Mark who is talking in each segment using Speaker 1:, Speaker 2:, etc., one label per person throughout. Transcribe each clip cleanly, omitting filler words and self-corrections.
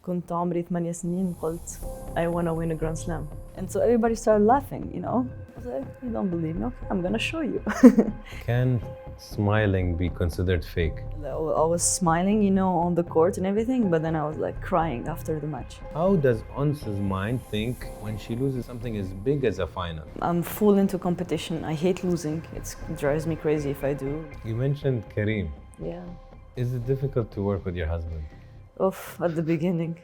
Speaker 1: كنت عمري 8 سنين قلت I wanna win a Grand Slam. And so everybody started laughing, you know. I was like, you don't believe me? Okay, I'm gonna show you.
Speaker 2: Can smiling be considered fake?
Speaker 1: I was smiling, you know, on the court and everything, but then I was like crying after the match.
Speaker 2: How does Ons's mind think when she loses something as big as a final?
Speaker 1: I'm full into competition. I hate losing. It drives me crazy if I do.
Speaker 2: You mentioned Karim.
Speaker 1: Yeah.
Speaker 2: Is it difficult to work with your husband?
Speaker 1: Oof, at the beginning.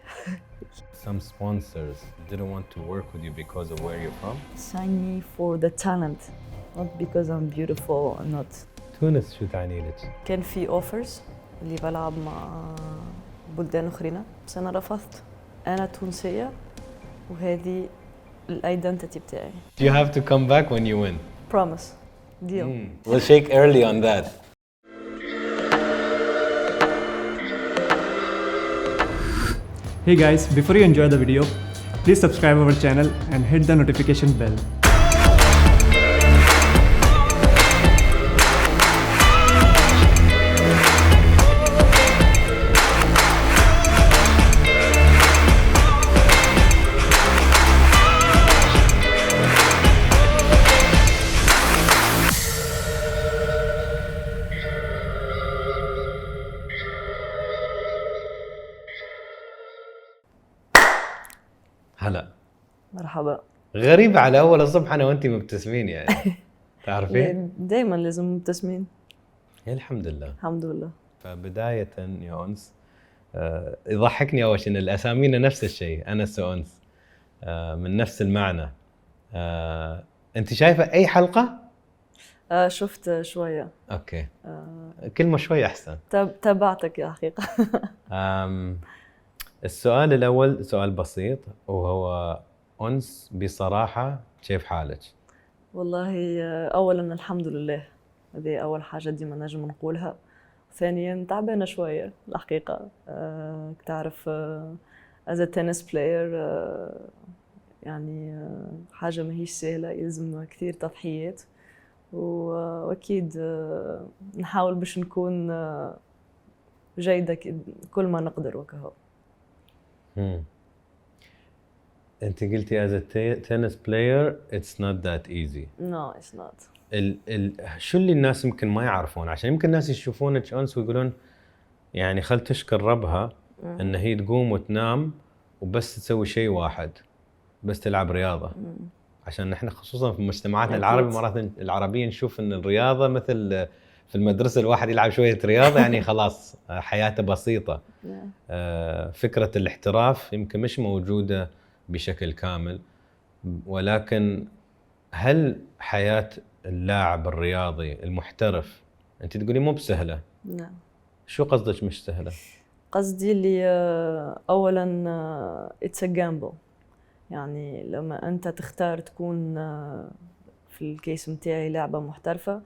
Speaker 2: Some sponsors didn't want to work with you because of where you're from?
Speaker 1: Sign me for the talent, not because I'm beautiful or not.
Speaker 2: تونس شو تعني لك؟
Speaker 1: كان في offers اللي بلعب مع بلدان أخرين بس أنا رفضت. أنا تونسية وهذه الايدنتيتي بتاعي.
Speaker 2: You have to come back when you win.
Speaker 1: Promise. Deal.
Speaker 2: We'll shake early on that.
Speaker 3: Hey guys, before you enjoy the video, please subscribe our channel and hit the notification bell.
Speaker 2: هلا
Speaker 1: مرحبا.
Speaker 2: غريب على اول الصبح انا وانتي مبتسمين يعني. تعرفين؟
Speaker 1: دائما لازم مبتسمين.
Speaker 2: الحمد لله.
Speaker 1: الحمد لله.
Speaker 2: فبداية يا أنس يضحكني أول شيء إن الأسامينا نفس الشيء، أنس وأنس من نفس المعنى. أنت شايفة أي حلقة؟
Speaker 1: شفت شوية.
Speaker 2: أوكي. كلمة شوية أحسن.
Speaker 1: تابعتك يا حقيقة.
Speaker 2: السؤال الأول سؤال بسيط وهو أنس بصراحة كيف حالك؟
Speaker 1: والله أولاً الحمد لله، هذه أول حاجة ديما نجم نقولها. ثانياً تعبانة شوية الحقيقة. تعرف as a tennis player يعني حاجة ماهيش سهلة، يلزم كثير تضحيات وأكيد نحاول باش نكون جيدة كل ما نقدر وكهو.
Speaker 2: أنت قلتي as a tennis player it's not that easy.
Speaker 1: No, it's not.
Speaker 2: شو اللي الناس يمكن ما يعرفون، عشان يمكن الناس يشوفونك أنس ويقولون يعني خل تشكر ربها إن هي تقوم وتنام وبس تسوي شيء واحد، بس تلعب رياضة. عشان نحن خصوصا في مجتمعاتنا العربي مرات العربية نشوف إن الرياضة مثل في المدرسة الواحد يلعب شوية رياضة يعني خلاص حياته بسيطة. فكرة الاحتراف يمكن مش موجودة بشكل كامل، ولكن هل حياة اللاعب الرياضي المحترف أنت تقولي مو بسهلة؟
Speaker 1: نعم.
Speaker 2: شو قصدك مش سهلة؟
Speaker 1: قصدي اللي أولاً it's a gamble. يعني لما أنت تختار تكون في الكيس متاعي لاعبة محترفة،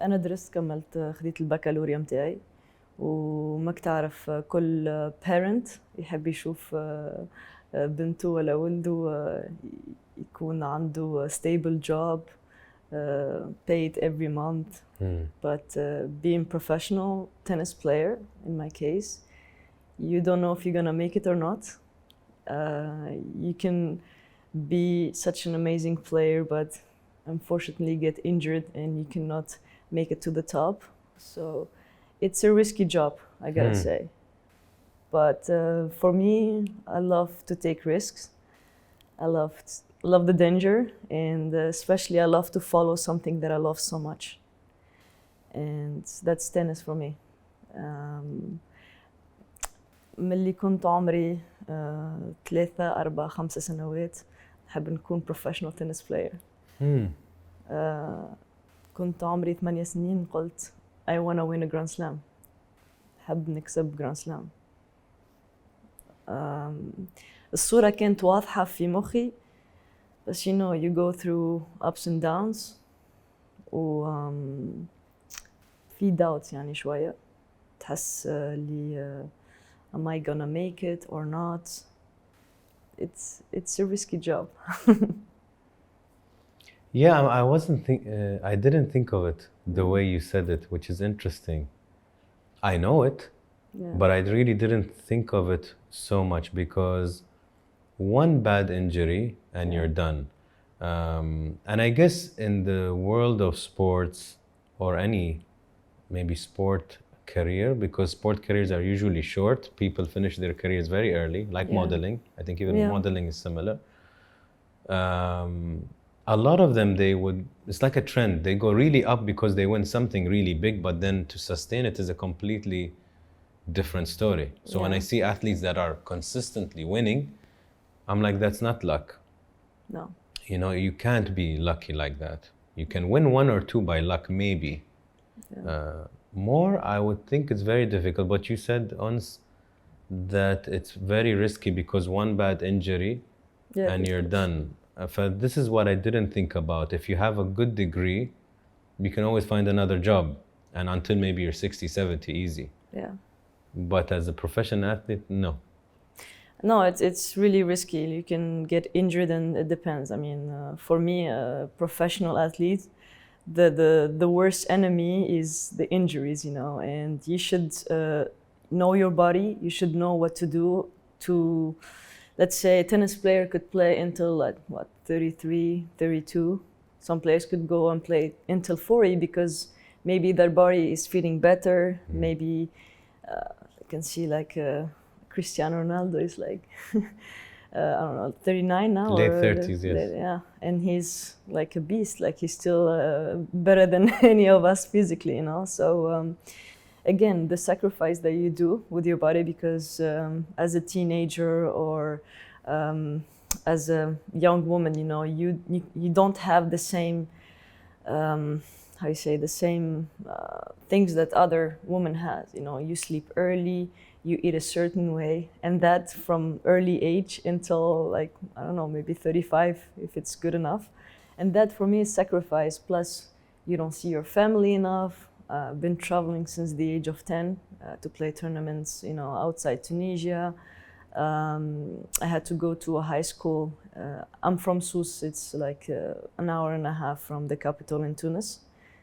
Speaker 1: أنا درست كملت خديت البكالوريا متاعي، وماك تعرف كل parent يحب يشوف بنته ولا ولده يكون عنده stable job, paid every month. But being professional tennis player, in my case, you don't know if you're gonna make it or not. You can be such an amazing player, but unfortunately get injured and you cannot make it to the top. So it's a risky job, I gotta say. But for me, I love to take risks. I love the danger, and especially I love to follow something that I love so much. And that's tennis for me. ملي كنت عمري 3 4 5 سنوات نحب نكون professional tennis player. كنت عمري 8 سنين قلت I wanna win a Grand Slam. نحب نكسب Grand Slam. الصورة كانت واضحة في مخي، بس you know you go through ups and downs في doubts يعني شوية تحس لي am I gonna make it or not. It's a risky job.
Speaker 2: Yeah, I didn't think of it the way you said it, which is interesting. I know it, But I really didn't think of it so much because one bad injury and you're done. And I guess in the world of sports or any maybe sport career, because sport careers are usually short, people finish their careers very early, like modeling. I think even modeling is similar. A lot of them, it's like a trend. They go really up because they win something really big, but then to sustain it is a completely different story. So when I see athletes that are consistently winning, I'm like, that's not luck.
Speaker 1: No.
Speaker 2: You know, you can't be lucky like that. You can win one or two by luck, maybe. More, I would think it's very difficult. But you said, Ons, that it's very risky because one bad injury and you're done. This is what I didn't think about. If you have a good degree, you can always find another job. And until maybe you're 60, 70, easy.
Speaker 1: Yeah.
Speaker 2: But as a professional athlete, no.
Speaker 1: No, it's really risky. You can get injured, and it depends. I mean, for me, a professional athlete, the worst enemy is the injuries, you know. And you should know your body. You should know what to do to, let's say, a tennis player could play until like what 33, 32. Some players could go and play until 40 because maybe their body is feeling better. Maybe you can see like. Cristiano Ronaldo is like, I don't know, 39 now.
Speaker 2: Late 30s, yes.
Speaker 1: Yeah, and he's like a beast, like he's still better than any of us physically, you know. So again, the sacrifice that you do with your body, because as a teenager or as a young woman, you know, you don't have the same, how you say, the same things that other women have. You know, you sleep early, you eat a certain way, and that from early age until like, I don't know, maybe 35 if it's good enough. And that for me is sacrifice. Plus you don't see your family enough. I've been traveling since the age of 10 to play tournaments, you know, outside Tunisia. I had to go to a high school. I'm from Sousse, it's like an hour and a half from the capital in Tunis.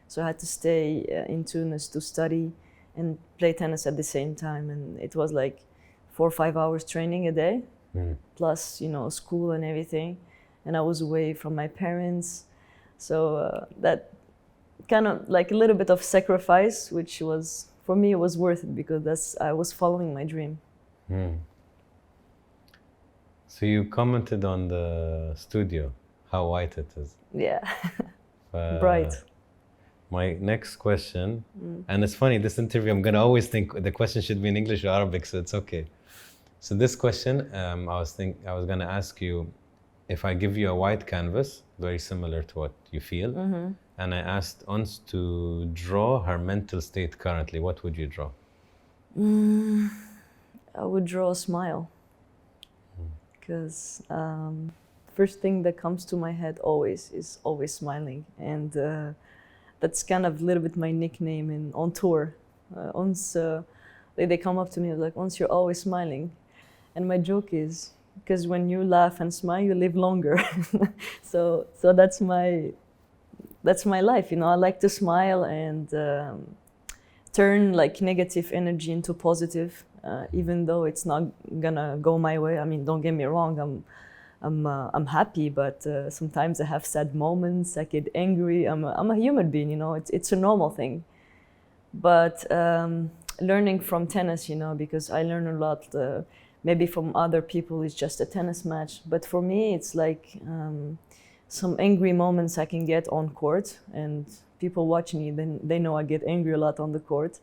Speaker 1: So I had to stay in Tunis to study and play tennis at the same time. And it was like 4 or 5 hours training a day, plus, you know, school and everything. And I was away from my parents. So that kind of like a little bit of sacrifice, which was, for me, it was worth it because I was following my dream.
Speaker 2: So you commented on the studio, how white it is.
Speaker 1: Yeah, bright.
Speaker 2: My next question, and it's funny, this interview, I'm gonna always think the question should be in English or Arabic, so it's okay. So this question, I was gonna ask you, if I give you a white canvas, very similar to what you feel, and I asked Ons to draw her mental state currently, what would you draw?
Speaker 1: I would draw a smile. Because first thing that comes to my head always is always smiling. And that's kind of a little bit my nickname on tour. Ons, they come up to me like, Ons, you're always smiling. And my joke is, because when you laugh and smile, you live longer. so that's my life, you know. I like to smile and turn like negative energy into positive, even though it's not gonna go my way. I mean, don't get me wrong, I'm happy, but sometimes I have sad moments. I get angry. I'm a human being, you know. It's a normal thing. But learning from tennis, you know, because I learn a lot. Maybe from other people, it's just a tennis match. But for me, it's like some angry moments I can get on court, and people watch me, then they know I get angry a lot on the court.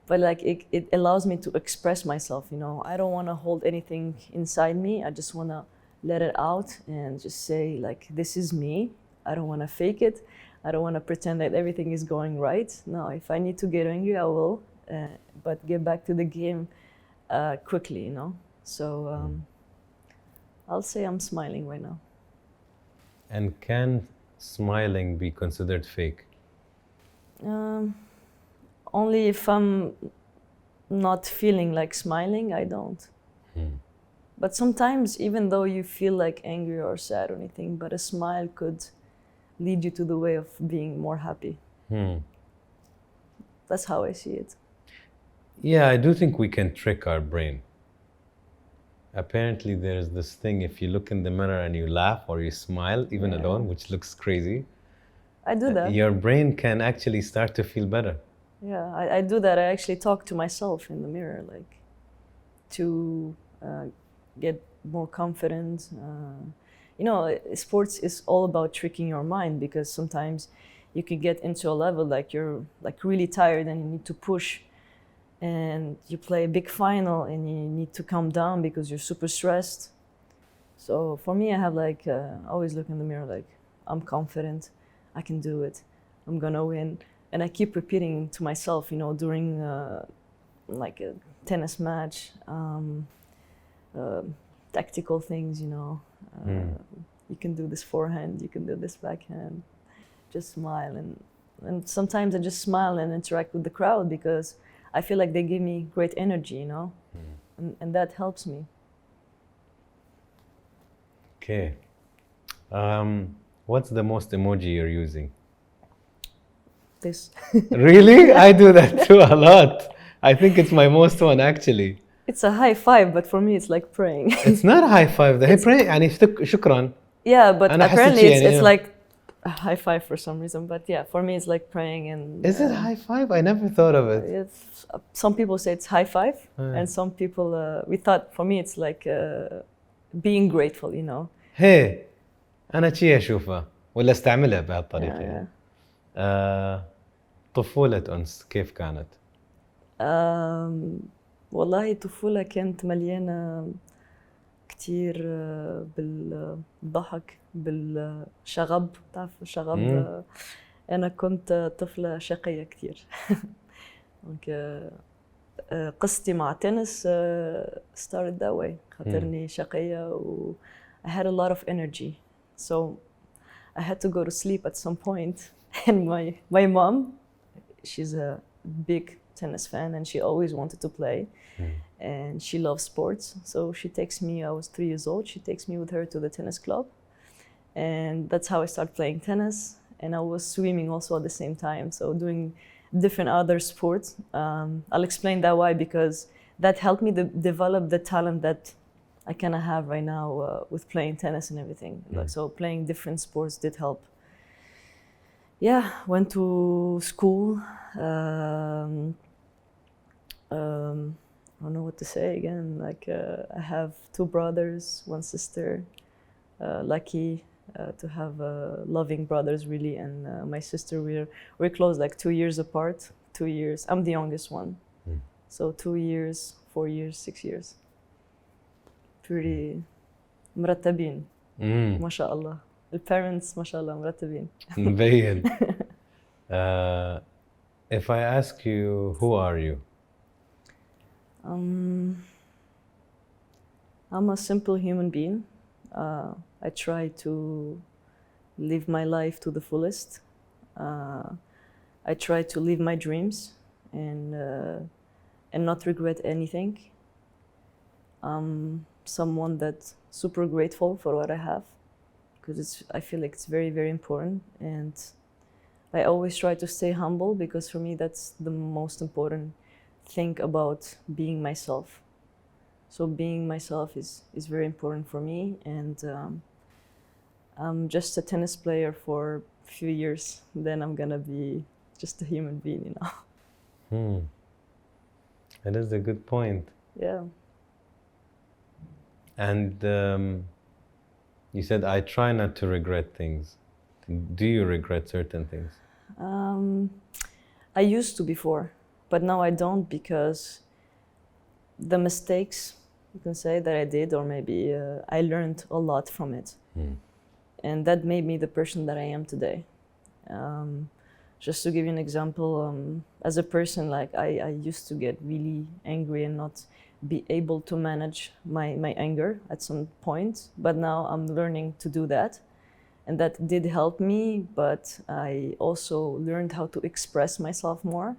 Speaker 1: But like it allows me to express myself, you know. I don't want to hold anything inside me. I just want to let it out and just say, like, this is me. I don't want to fake it. I don't want to pretend that everything is going right. No, if I need to get angry, I will, but get back to the game quickly, you know. So I'll say I'm smiling right now.
Speaker 2: And can smiling be considered fake?
Speaker 1: Only if I'm not feeling like smiling, I don't. But sometimes, even though you feel like angry or sad or anything, but a smile could lead you to the way of being more happy. That's how I see it.
Speaker 2: Yeah, I do think we can trick our brain. Apparently there's this thing, if you look in the mirror and you laugh or you smile, even alone, which looks crazy,
Speaker 1: I do that.
Speaker 2: your brain can actually start to feel better.
Speaker 1: Yeah, I do that. I actually talk to myself in the mirror, like, to get more confident. You know, sports is all about tricking your mind, because sometimes you can get into a level like you're like really tired and you need to push, and you play a big final and you need to calm down because you're super stressed. So for me, I have like always look in the mirror like, I'm confident, I can do it, I'm gonna win. And I keep repeating to myself, you know, during like a tennis match, tactical things, you know. You can do this forehand, you can do this backhand. Just smile, and sometimes I just smile and interact with the crowd because I feel like they give me great energy, you know, and that helps me.
Speaker 2: Okay. What's the most emoji you're using?
Speaker 1: This.
Speaker 2: Really? I do that too a lot. I think it's my most one actually.
Speaker 1: It's a high five, but for me it's like praying.
Speaker 2: It's not a high five. The praying يعني شكرا.
Speaker 1: Yeah, but
Speaker 2: أنا
Speaker 1: apparently
Speaker 2: حسيت يعني
Speaker 1: it's like a high five for some reason. But yeah, for me it's like praying. And
Speaker 2: Is it high five? I never thought of it.
Speaker 1: It's, some people say it's high five, and some people we thought, for me it's like being grateful, you know.
Speaker 2: Hey, أنا شي أشوفها ولا استعملها بهالطريقة.
Speaker 1: Yeah.
Speaker 2: طفولة أنس كيف كانت؟
Speaker 1: والله طفولة كانت مليانة كتير بالضحك، بالشغب، تعرف الشغب. أنا كنت طفلة شقية كتير. قصتي مع التنس started that way. خاطرني شقية و I had a lot of energy, so I had to go to sleep at some point. And my mom, she's a big tennis fan and she always wanted to play, and she loves sports. So she takes me, I was 3 years old, she takes me with her to the tennis club, and that's how I started playing tennis. And I was swimming also at the same time, so doing different other sports. I'll explain that why, because that helped me develop the talent that I kind of have right now with playing tennis and everything. Like, so playing different sports did help. Yeah, went to school. I don't know what to say again. Like, I have 2 brothers, 1 sister. Lucky to have loving brothers, really. And my sister, we're close, like 2 years apart. 2 years. I'm the youngest one. So 2 years, 4 years, 6 years. Pretty مرتبين. ما شاء الله. The parents ما شاء الله مرتبين.
Speaker 2: مبين. If I ask you, who are you?
Speaker 1: I'm a simple human being. I try to live my life to the fullest. I try to live my dreams and not regret anything. I'm someone that's super grateful for what I have, because I feel like it's very, very important. And I always try to stay humble, because for me that's the most important thing about being myself. So being myself is very important for me, and I'm just a tennis player for a few years, then I'm gonna be just a human being, you know.
Speaker 2: That is a good point.
Speaker 1: Yeah.
Speaker 2: And you said, I try not to regret things. Do you regret certain things?
Speaker 1: I used to before, but now I don't, because the mistakes, you can say, that I did, or maybe I learned a lot from it. And that made me the person that I am today. Just to give you an example, as a person, like I used to get really angry and not be able to manage my anger at some point, but now I'm learning to do that. And that did help me, but I also learned how to express myself more.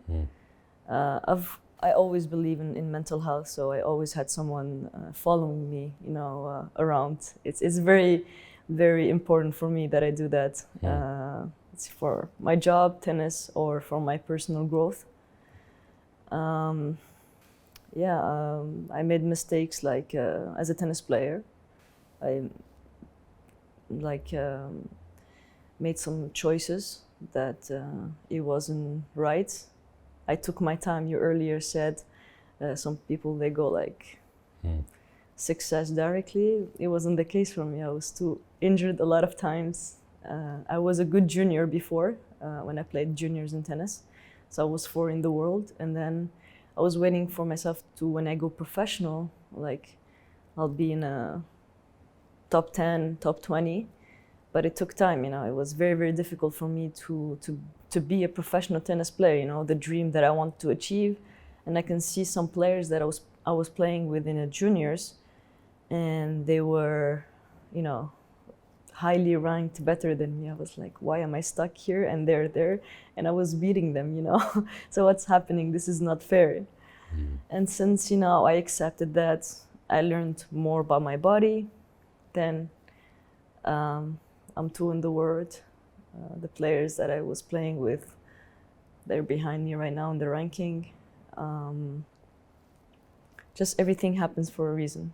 Speaker 1: I always believe in mental health, so I always had someone following me, you know, around. It's very, very important for me that I do that. It's for my job, tennis, or for my personal growth. Yeah, I made mistakes like as a tennis player. I made some choices that it wasn't right. I took my time. You earlier said some people they go like success directly. It wasn't the case for me. I was too injured a lot of times. I was a good junior before when I played juniors in tennis. So I was 4 in the world, and then I was waiting for myself to, when I go professional, like I'll be in a top 10, top 20. But it took time, you know. It was very, very difficult for me to be a professional tennis player, you know, the dream that I want to achieve. And I can see some players that I was playing with in the juniors, and they were, you know, highly ranked, better than me. I was like, why am I stuck here and they're there? And I was beating them, you know. So what's happening? This is not fair. And since, you know, I accepted that, I learned more about my body. Then I'm 2 in the world. The players that I was playing with, they're behind me right now in the ranking. Just everything happens for a reason,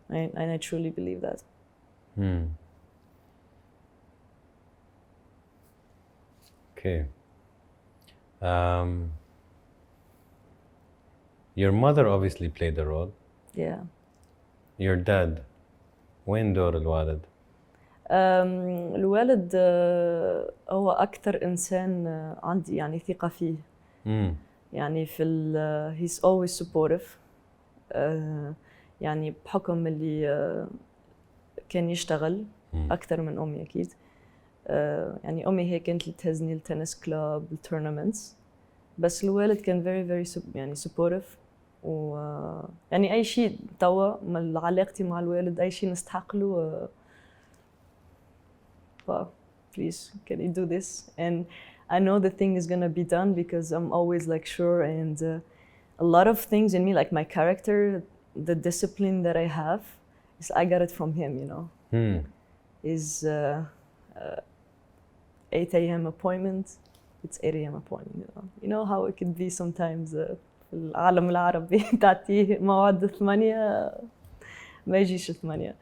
Speaker 1: right? And I truly believe that.
Speaker 2: Okay. Your mother obviously played a role.
Speaker 1: Yeah.
Speaker 2: Your dad, وين دور الوالد؟
Speaker 1: الوالد هو أكثر إنسان عندي يعني ثقة فيه. يعني في he's always supportive. يعني بحكم اللي كان يشتغل أكثر من أمي أكيد. يعني أمي هي كانت اللي تهزني التنس كلاب التورنمنتس، بس الوالد كان very يعني supportive. و يعني أي شيء توا من علاقتي مع الوالد أي شيء نستحق له please can you do this, and I know the thing is gonna be done because I'm always like sure, and a lot of things in me like my character, the discipline that I have is I got it from him, you know. Is 8 a.m. appointment, it's 8 a.m. appointment, you know how it could be sometimes في العالم العربي تعطيه موعد 8 ما يجيش 8.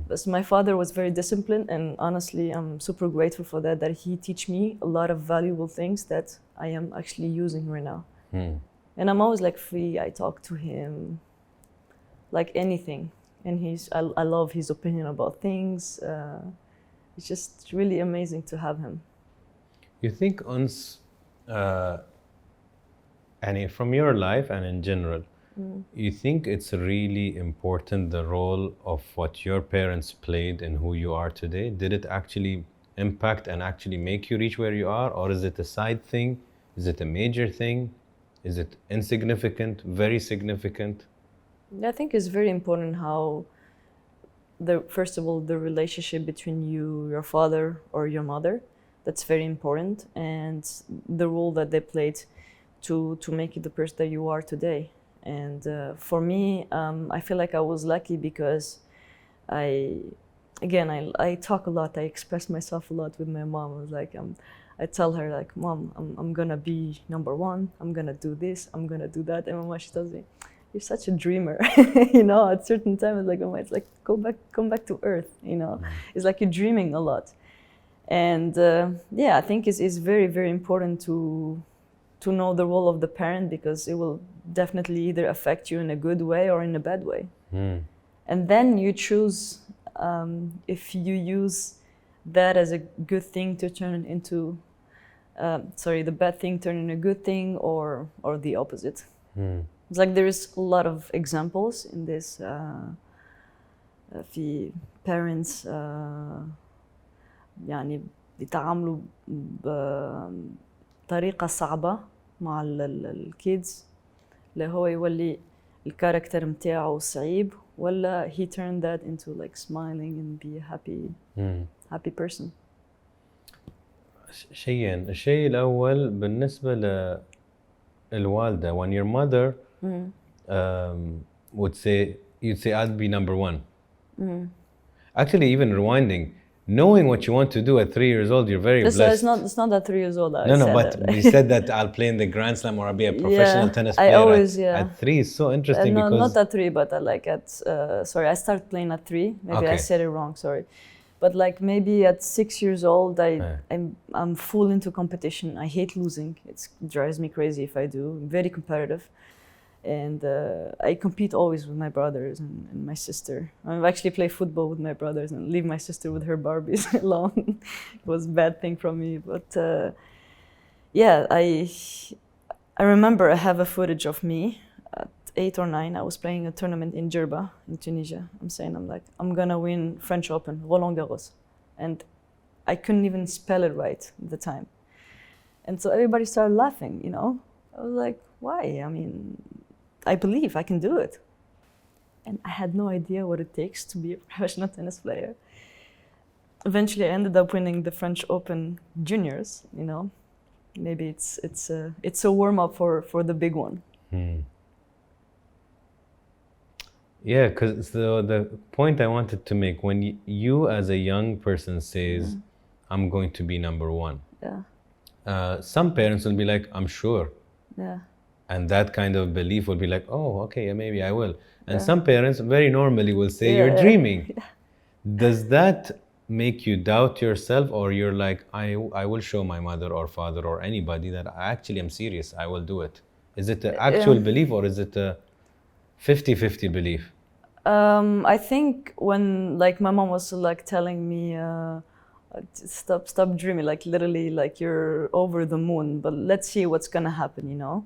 Speaker 1: But my father was very disciplined, and honestly I'm super grateful for that he teach me a lot of valuable things that I am actually using right now. And I'm always like free, I talk to him like anything, and I love his opinion about things. It's just really amazing to have him.
Speaker 2: You think Ons, and from your life and in general, you think it's really important the role of what your parents played in who you are today? Did it actually impact and actually make you reach where you are, or is it a side thing? Is it a major thing? Is it insignificant, very significant?
Speaker 1: I think it's very important how first of all, the relationship between you, your father or your mother, that's very important, and the role that they played to make you the person that you are today. And for me, I feel like I was lucky because I talk a lot, I express myself a lot with my mom. I was like, I tell her like, Mom, I'm gonna be number 1, I'm gonna do this, I'm gonna do that. And Mama, she tells me, you're such a dreamer. You know, at certain time it's like, Mama, it's like, come back to earth, you know. It's like you're dreaming a lot. And yeah, I think it's very, very important to know the role of the parent, because it will definitely either affect you in a good way or in a bad way. And then you choose if you use that as a good thing to turn into, the bad thing turn into a good thing, or the opposite. It's like there is a lot of examples in this. في parents يعني بيتعاملوا بطريقة صعبة مع الكيدز، اللي هو يولي الكاركتر متاعه صعيب، ولا he turned that into like smiling and be a happy person.
Speaker 2: شيئين. الشيء الأول بالنسبة للوالدة, when your mother would say, you'd say I'd be number 1. Actually, even rewinding, knowing what you want to do at 3 years old, you're very blessed.
Speaker 1: It's not at 3 years old.
Speaker 2: No, but you said that I'll play in the Grand Slam or I'll be a professional tennis player.
Speaker 1: I always,
Speaker 2: at 3 is so interesting
Speaker 1: no,
Speaker 2: because...
Speaker 1: not at 3, but like at, sorry, I started playing at 3. Maybe I said it wrong, sorry. But like maybe at 6 years old, I'm full into competition. I hate losing. It drives me crazy if I do. I'm very competitive. And I compete always with my brothers and my sister. I actually play football with my brothers and leave my sister with her Barbies alone. It was a bad thing from me. But yeah, I remember I have a footage of me at 8 or 9. I was playing a tournament in Djerba in Tunisia. I'm gonna win French Open, Roland Garros. And I couldn't even spell it right at the time. And so everybody started laughing, you know? I was like, why? I mean, I believe I can do it. And I had no idea what it takes to be a professional tennis player. Eventually, I ended up winning the French Open juniors, you know. Maybe it's a warm-up for the big one.
Speaker 2: Yeah, because the point I wanted to make, when you as a young person says, I'm going to be number 1.
Speaker 1: Yeah.
Speaker 2: Some parents will be like, I'm sure.
Speaker 1: Yeah.
Speaker 2: And that kind of belief will be like, oh, okay, maybe I will. And some parents very normally will say, you're dreaming. Yeah. Does that make you doubt yourself, or you're like, I will show my mother or father or anybody that I actually am serious, I will do it? Is it an actual belief, or is it a 50-50 belief?
Speaker 1: I think when like my mom was like telling me, stop dreaming, like literally like you're over the moon, but let's see what's gonna happen, you know.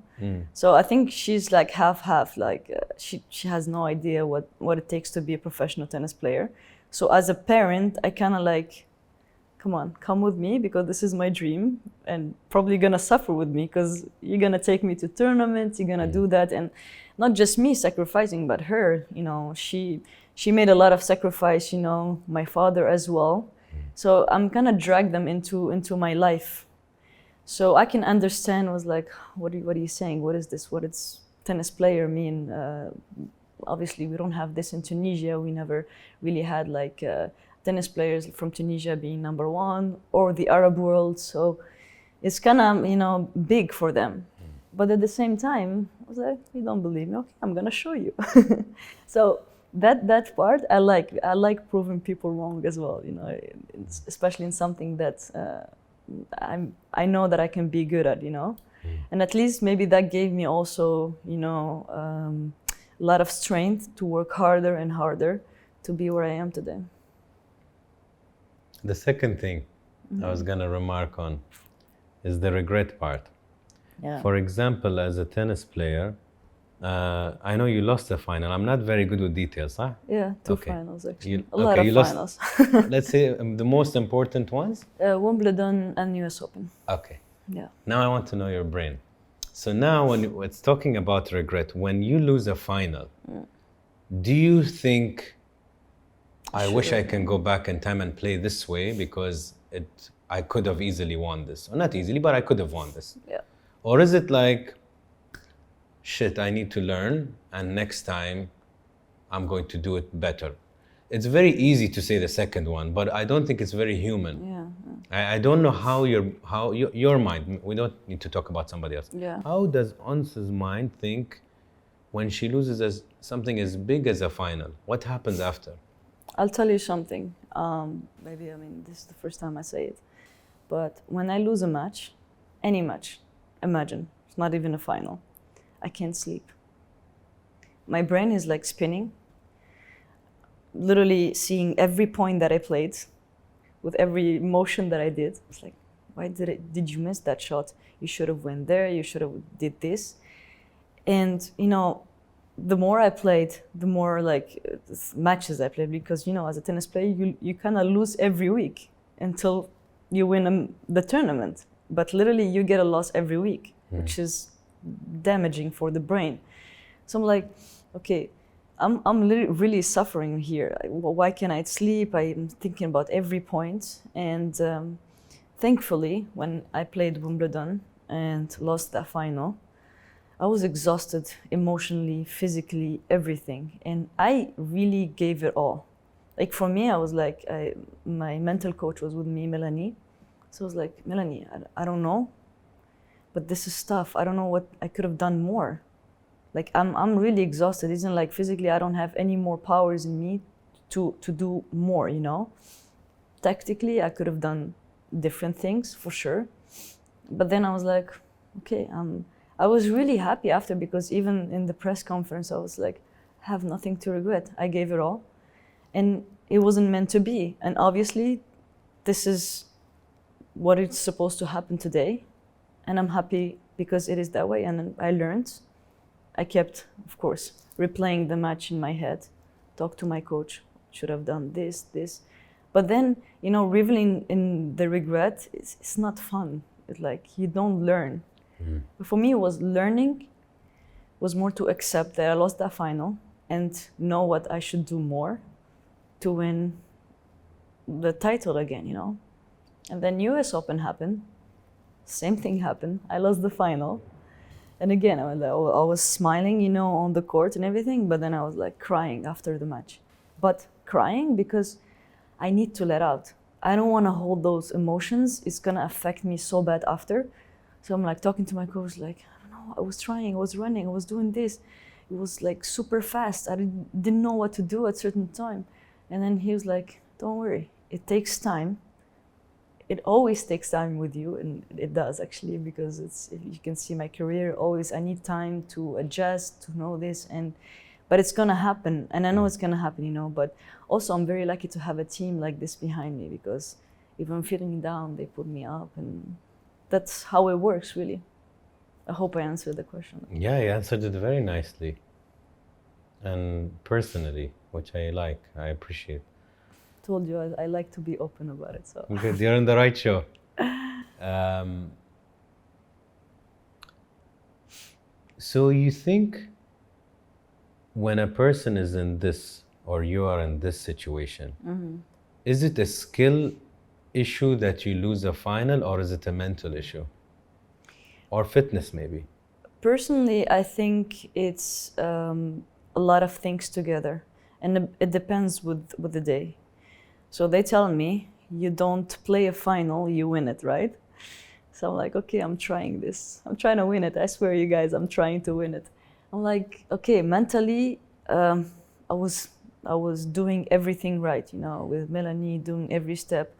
Speaker 1: So I think she's like half like she has no idea what it takes to be a professional tennis player. So as a parent, I kind of like, come with me, because this is my dream, and probably gonna suffer with me because you're gonna take me to tournaments, you're gonna do that. And not just me sacrificing, but her, you know, she made a lot of sacrifice, you know, my father as well. So I'm gonna drag them into my life. So I can understand, was like, what are you saying? What is this? What does tennis player mean? Obviously, we don't have this in Tunisia. We never really had like tennis players from Tunisia being number 1 or the Arab world. So it's kind of, you know, big for them. But at the same time, I was like, you don't believe me? Okay, I'm gonna show you. So that part I like proving people wrong as well, you know, especially in something that I know that I can be good at, you know. And at least maybe that gave me also, you know, a lot of strength to work harder and harder to be where I am today.
Speaker 2: The second thing I was gonna remark on is the regret part.
Speaker 1: Yeah.
Speaker 2: For example, as a tennis player, I know you lost the final. I'm not very good with details, huh?
Speaker 1: Yeah, 2 finals actually. A lot of finals.
Speaker 2: Let's say the most important ones?
Speaker 1: Wimbledon and US Open.
Speaker 2: Okay.
Speaker 1: Yeah.
Speaker 2: Now I want to know your brain. So now when it's talking about regret, when you lose a final, do you think, I wish I can go back in time and play this way because I could have easily won this? Or not easily, but I could have won this.
Speaker 1: Yeah.
Speaker 2: Or is it like, shit, I need to learn, and next time I'm going to do it better? It's very easy to say the second one, but I don't think it's very human.
Speaker 1: Yeah.
Speaker 2: I don't know how your mind, we don't need to talk about somebody else.
Speaker 1: Yeah.
Speaker 2: How does Ons's mind think when she loses something as big as a final? What happens after?
Speaker 1: I'll tell you something. Maybe, I mean, this is the first time I say it, but when I lose a match, any match, imagine, it's not even a final, I can't sleep. My brain is like spinning, literally seeing every point that I played with every motion that I did. It's like, why did you miss that shot? You should have went there, you should have did this. And, you know, the more I played, the more like matches I played, because, you know, as a tennis player, you kind of lose every week until you win the tournament. But literally you get a loss every week, which is damaging for the brain. So I'm like, okay, I'm really suffering here. Why can't I sleep? I'm thinking about every point. And thankfully, when I played Wimbledon and lost that final, I was exhausted emotionally, physically, everything. And I really gave it all. like for me, I was like, my mental coach was with me, Melanie. So I was like, Melanie, I don't know, but this is tough. I don't know what I could have done more. Like I'm really exhausted. Isn't like physically, I don't have any more powers in me to do more, you know? Tactically, I could have done different things for sure. But then I was like, okay, I was really happy after, because even in the press conference, I was like, I have nothing to regret. I gave it all. And it wasn't meant to be. And obviously, this is what is supposed to happen today. And I'm happy because it is that way. And I learned. I kept, of course, replaying the match in my head, talked to my coach, should have done this. But then, you know, reveling in the regret, it's not fun. It's like, you don't learn. But for me, it was learning, was more to accept that I lost that final and know what I should do more to win the title again, you know? And then US Open happened. Same thing happened. I lost the final. And again, I was smiling, you know, on the court and everything, but then I was like crying after the match. But crying because I need to let out. I don't want to hold those emotions. It's going to affect me so bad after. So I'm like talking to my coach, like, I don't know, I was trying, I was running, I was doing this. It was like super fast. I didn't know what to do at certain time. And then he was like, don't worry, it takes time. It always takes time with you, and it does actually, because it's, if you can see my career, always I need time to adjust, to know this, but it's gonna happen, and I know it's gonna happen, you know. But also I'm very lucky to have a team like this behind me, because if I'm feeling down, they put me up, and that's how it works, really. I hope I answered the question.
Speaker 2: Yeah, you answered it very nicely and personally, which I like, I appreciate.
Speaker 1: Told you I like to be open about it, so.
Speaker 2: Good, you're on the right show. So you think when a person is in this, or you are in this situation, is it a skill issue that you lose a final, or is it a mental issue? Or fitness maybe?
Speaker 1: Personally, I think it's a lot of things together, and it depends with the day. So they tell me, you don't play a final, you win it, right? So I'm like, okay, I'm trying this. I'm trying to win it. I swear, you guys, I'm trying to win it. I'm like, okay, mentally, I was doing everything right, you know, with Melanie, doing every step.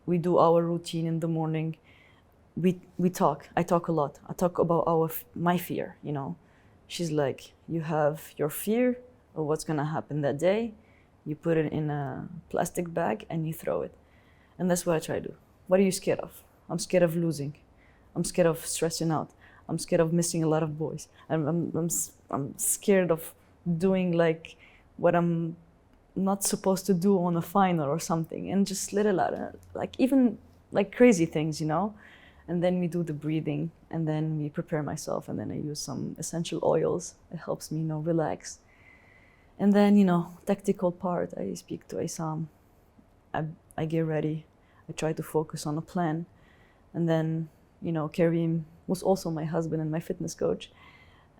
Speaker 1: We do our routine in the morning. We talk. I talk a lot. I talk about my fear, you know. She's like, you have your fear of what's gonna happen that day. You put it in a plastic bag and you throw it. And that's what I try to do. What are you scared of? I'm scared of losing. I'm scared of stressing out. I'm scared of missing a lot of boys. I'm scared of doing like what I'm not supposed to do on a final or something, and just let it out. Like even like crazy things, you know? And then we do the breathing, and then we prepare myself, and then I use some essential oils. It helps me, you know, relax. And then, you know, tactical part, I speak to Isam. I get ready. I try to focus on a plan. And then, you know, Karim was also my husband and my fitness coach.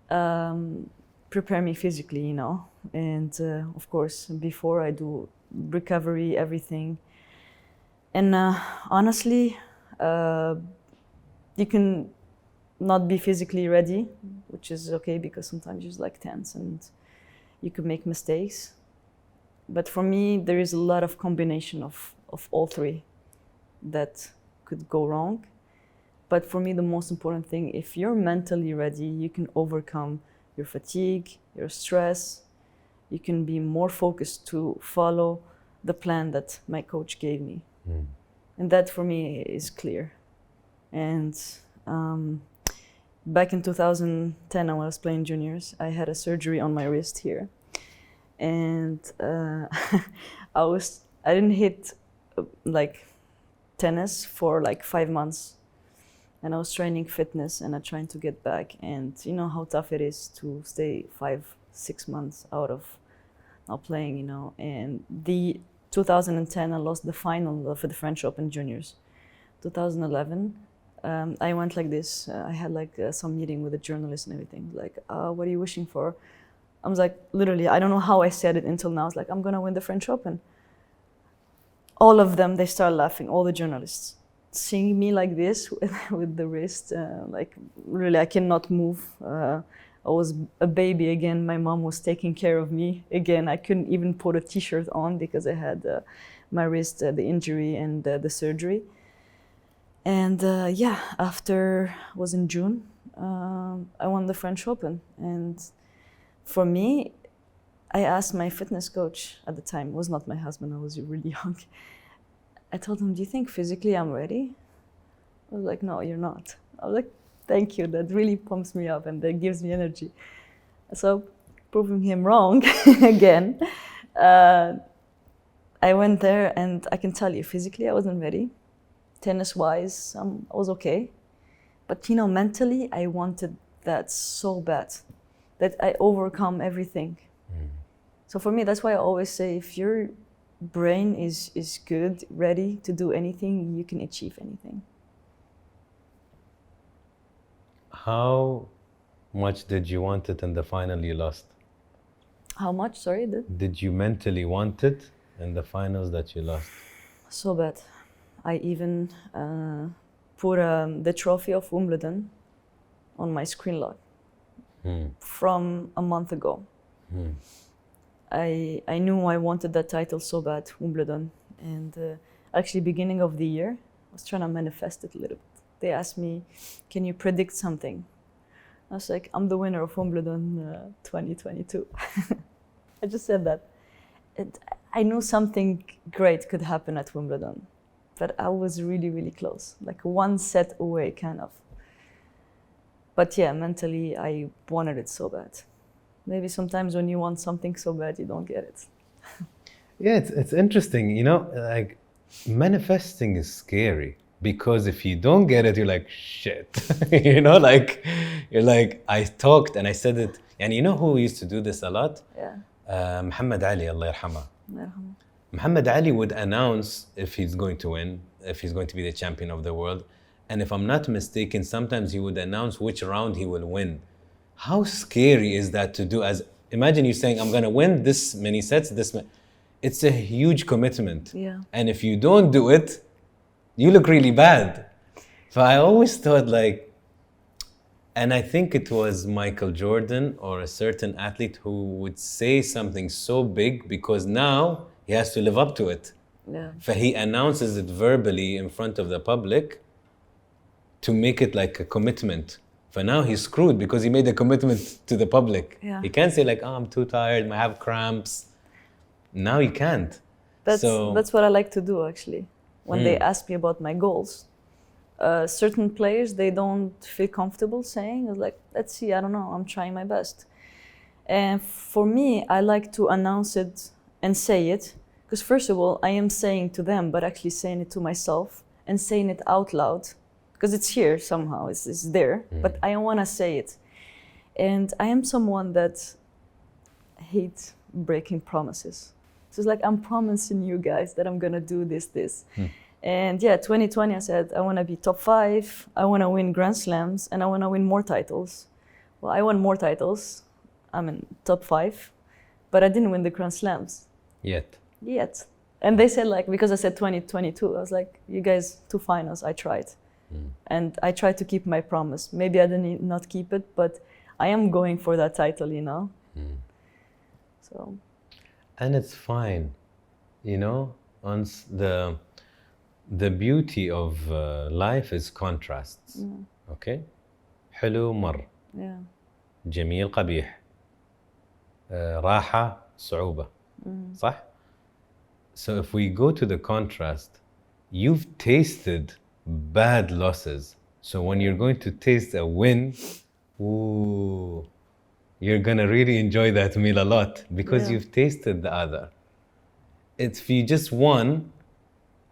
Speaker 1: Prepare me physically, you know. And of course, before I do recovery, everything. And honestly, you can not be physically ready, which is okay, because sometimes you're like tense and you could make mistakes. But for me, there is a lot of combination of all three that could go wrong. But for me, the most important thing, if you're mentally ready, you can overcome your fatigue, your stress. You can be more focused to follow the plan that my coach gave me. And that for me is clear. And back in 2010, when I was playing juniors, I had a surgery on my wrist here. And I didn't hit like tennis for like 5 months. And I was training fitness and I'm trying to get back. And you know how tough it is to stay 5-6 months out of not playing, you know. And the 2010, I lost the final for the French Open Juniors. 2011, I went like this. I had like some meeting with a journalist and everything. Like, what are you wishing for? I was like, literally, I don't know how I said it until now. I was like, I'm gonna win the French Open. All of them, they start laughing, all the journalists. Seeing me like this with the wrist, like really I cannot move. I was a baby again. My mom was taking care of me again. I couldn't even put a t-shirt on because I had my wrist, the injury and the surgery. And yeah, after, was in June, I won the French Open. And for me, I asked my fitness coach at the time, it was not my husband, I was really young. I told him, do you think physically I'm ready? I was like, no, you're not. I was like, thank you, that really pumps me up and that gives me energy. So, proving him wrong again, I went there and I can tell you, physically I wasn't ready. Tennis-wise, I was okay. But you know, mentally, I wanted that so bad, that I overcome everything. So for me, that's why I always say, if your brain is good, ready to do anything, you can achieve anything.
Speaker 2: How much did you want it in the final you lost?
Speaker 1: How much, sorry?
Speaker 2: Did you mentally want it in the finals that you lost?
Speaker 1: So bad. I even put the trophy of Wimbledon on my screen lock from a month ago. I knew I wanted that title so bad, Wimbledon. And actually, beginning of the year, I was trying to manifest it a little bit. They asked me, can you predict something? I was like, I'm the winner of Wimbledon 2022. I just said that. I knew something great could happen at Wimbledon, but I was really, really close, like one set away, kind of. But yeah, mentally, I wanted it so bad. Maybe sometimes when you want something so bad, you don't get it.
Speaker 2: Yeah, it's interesting, you know, like manifesting is scary because if you don't get it, you're like, shit, you know, like, you're like, I talked and I said it, and you know who used to do this a lot?
Speaker 1: Yeah.
Speaker 2: Muhammad Ali, Allah yarhamah.
Speaker 1: Yeah.
Speaker 2: Muhammad Ali would announce if he's going to win, if he's going to be the champion of the world. And if I'm not mistaken, sometimes he would announce which round he will win. How scary is that to do? As imagine you saying, I'm going to win this many sets, it's a huge commitment.
Speaker 1: Yeah.
Speaker 2: And if you don't do it, you look really bad. So I always thought like, and I think it was Michael Jordan or a certain athlete who would say something so big because now he has to live up to it.
Speaker 1: Yeah.
Speaker 2: So he announces it verbally in front of the public to make it like a commitment. For now he's screwed because he made a commitment to the public.
Speaker 1: Yeah.
Speaker 2: He can't say like, oh, I'm too tired, I have cramps. Now he can't.
Speaker 1: That's what I like to do actually. When they ask me about my goals, certain players, they don't feel comfortable saying, it's like, let's see, I don't know, I'm trying my best. And for me, I like to announce it and say it, because first of all, I am saying to them, but actually saying it to myself and saying it out loud, because it's here somehow, it's there, but I want to say it. And I am someone that hates breaking promises. So it's like, I'm promising you guys that I'm gonna do this. And yeah, 2020, I said, I wanna be top 5, I wanna win Grand Slams, and I wanna win more titles. Well, I won more titles, I'm in top 5, but I didn't win the Grand Slams.
Speaker 2: Yet.
Speaker 1: And they said like, because I said 2022, I was like, you guys, 2 finals, I tried. And I tried to keep my promise. Maybe I didn't not keep it, but I am going for that title, you know? So.
Speaker 2: And it's fine, you know, once the beauty of life is contrasts, okay? حلو مر, جميل قبيح, راحة صعوبة, صح? So if we go to the contrast, you've tasted bad losses. So when you're going to taste a win, ooh, you're gonna really enjoy that meal a lot because you've tasted the other. If you just won,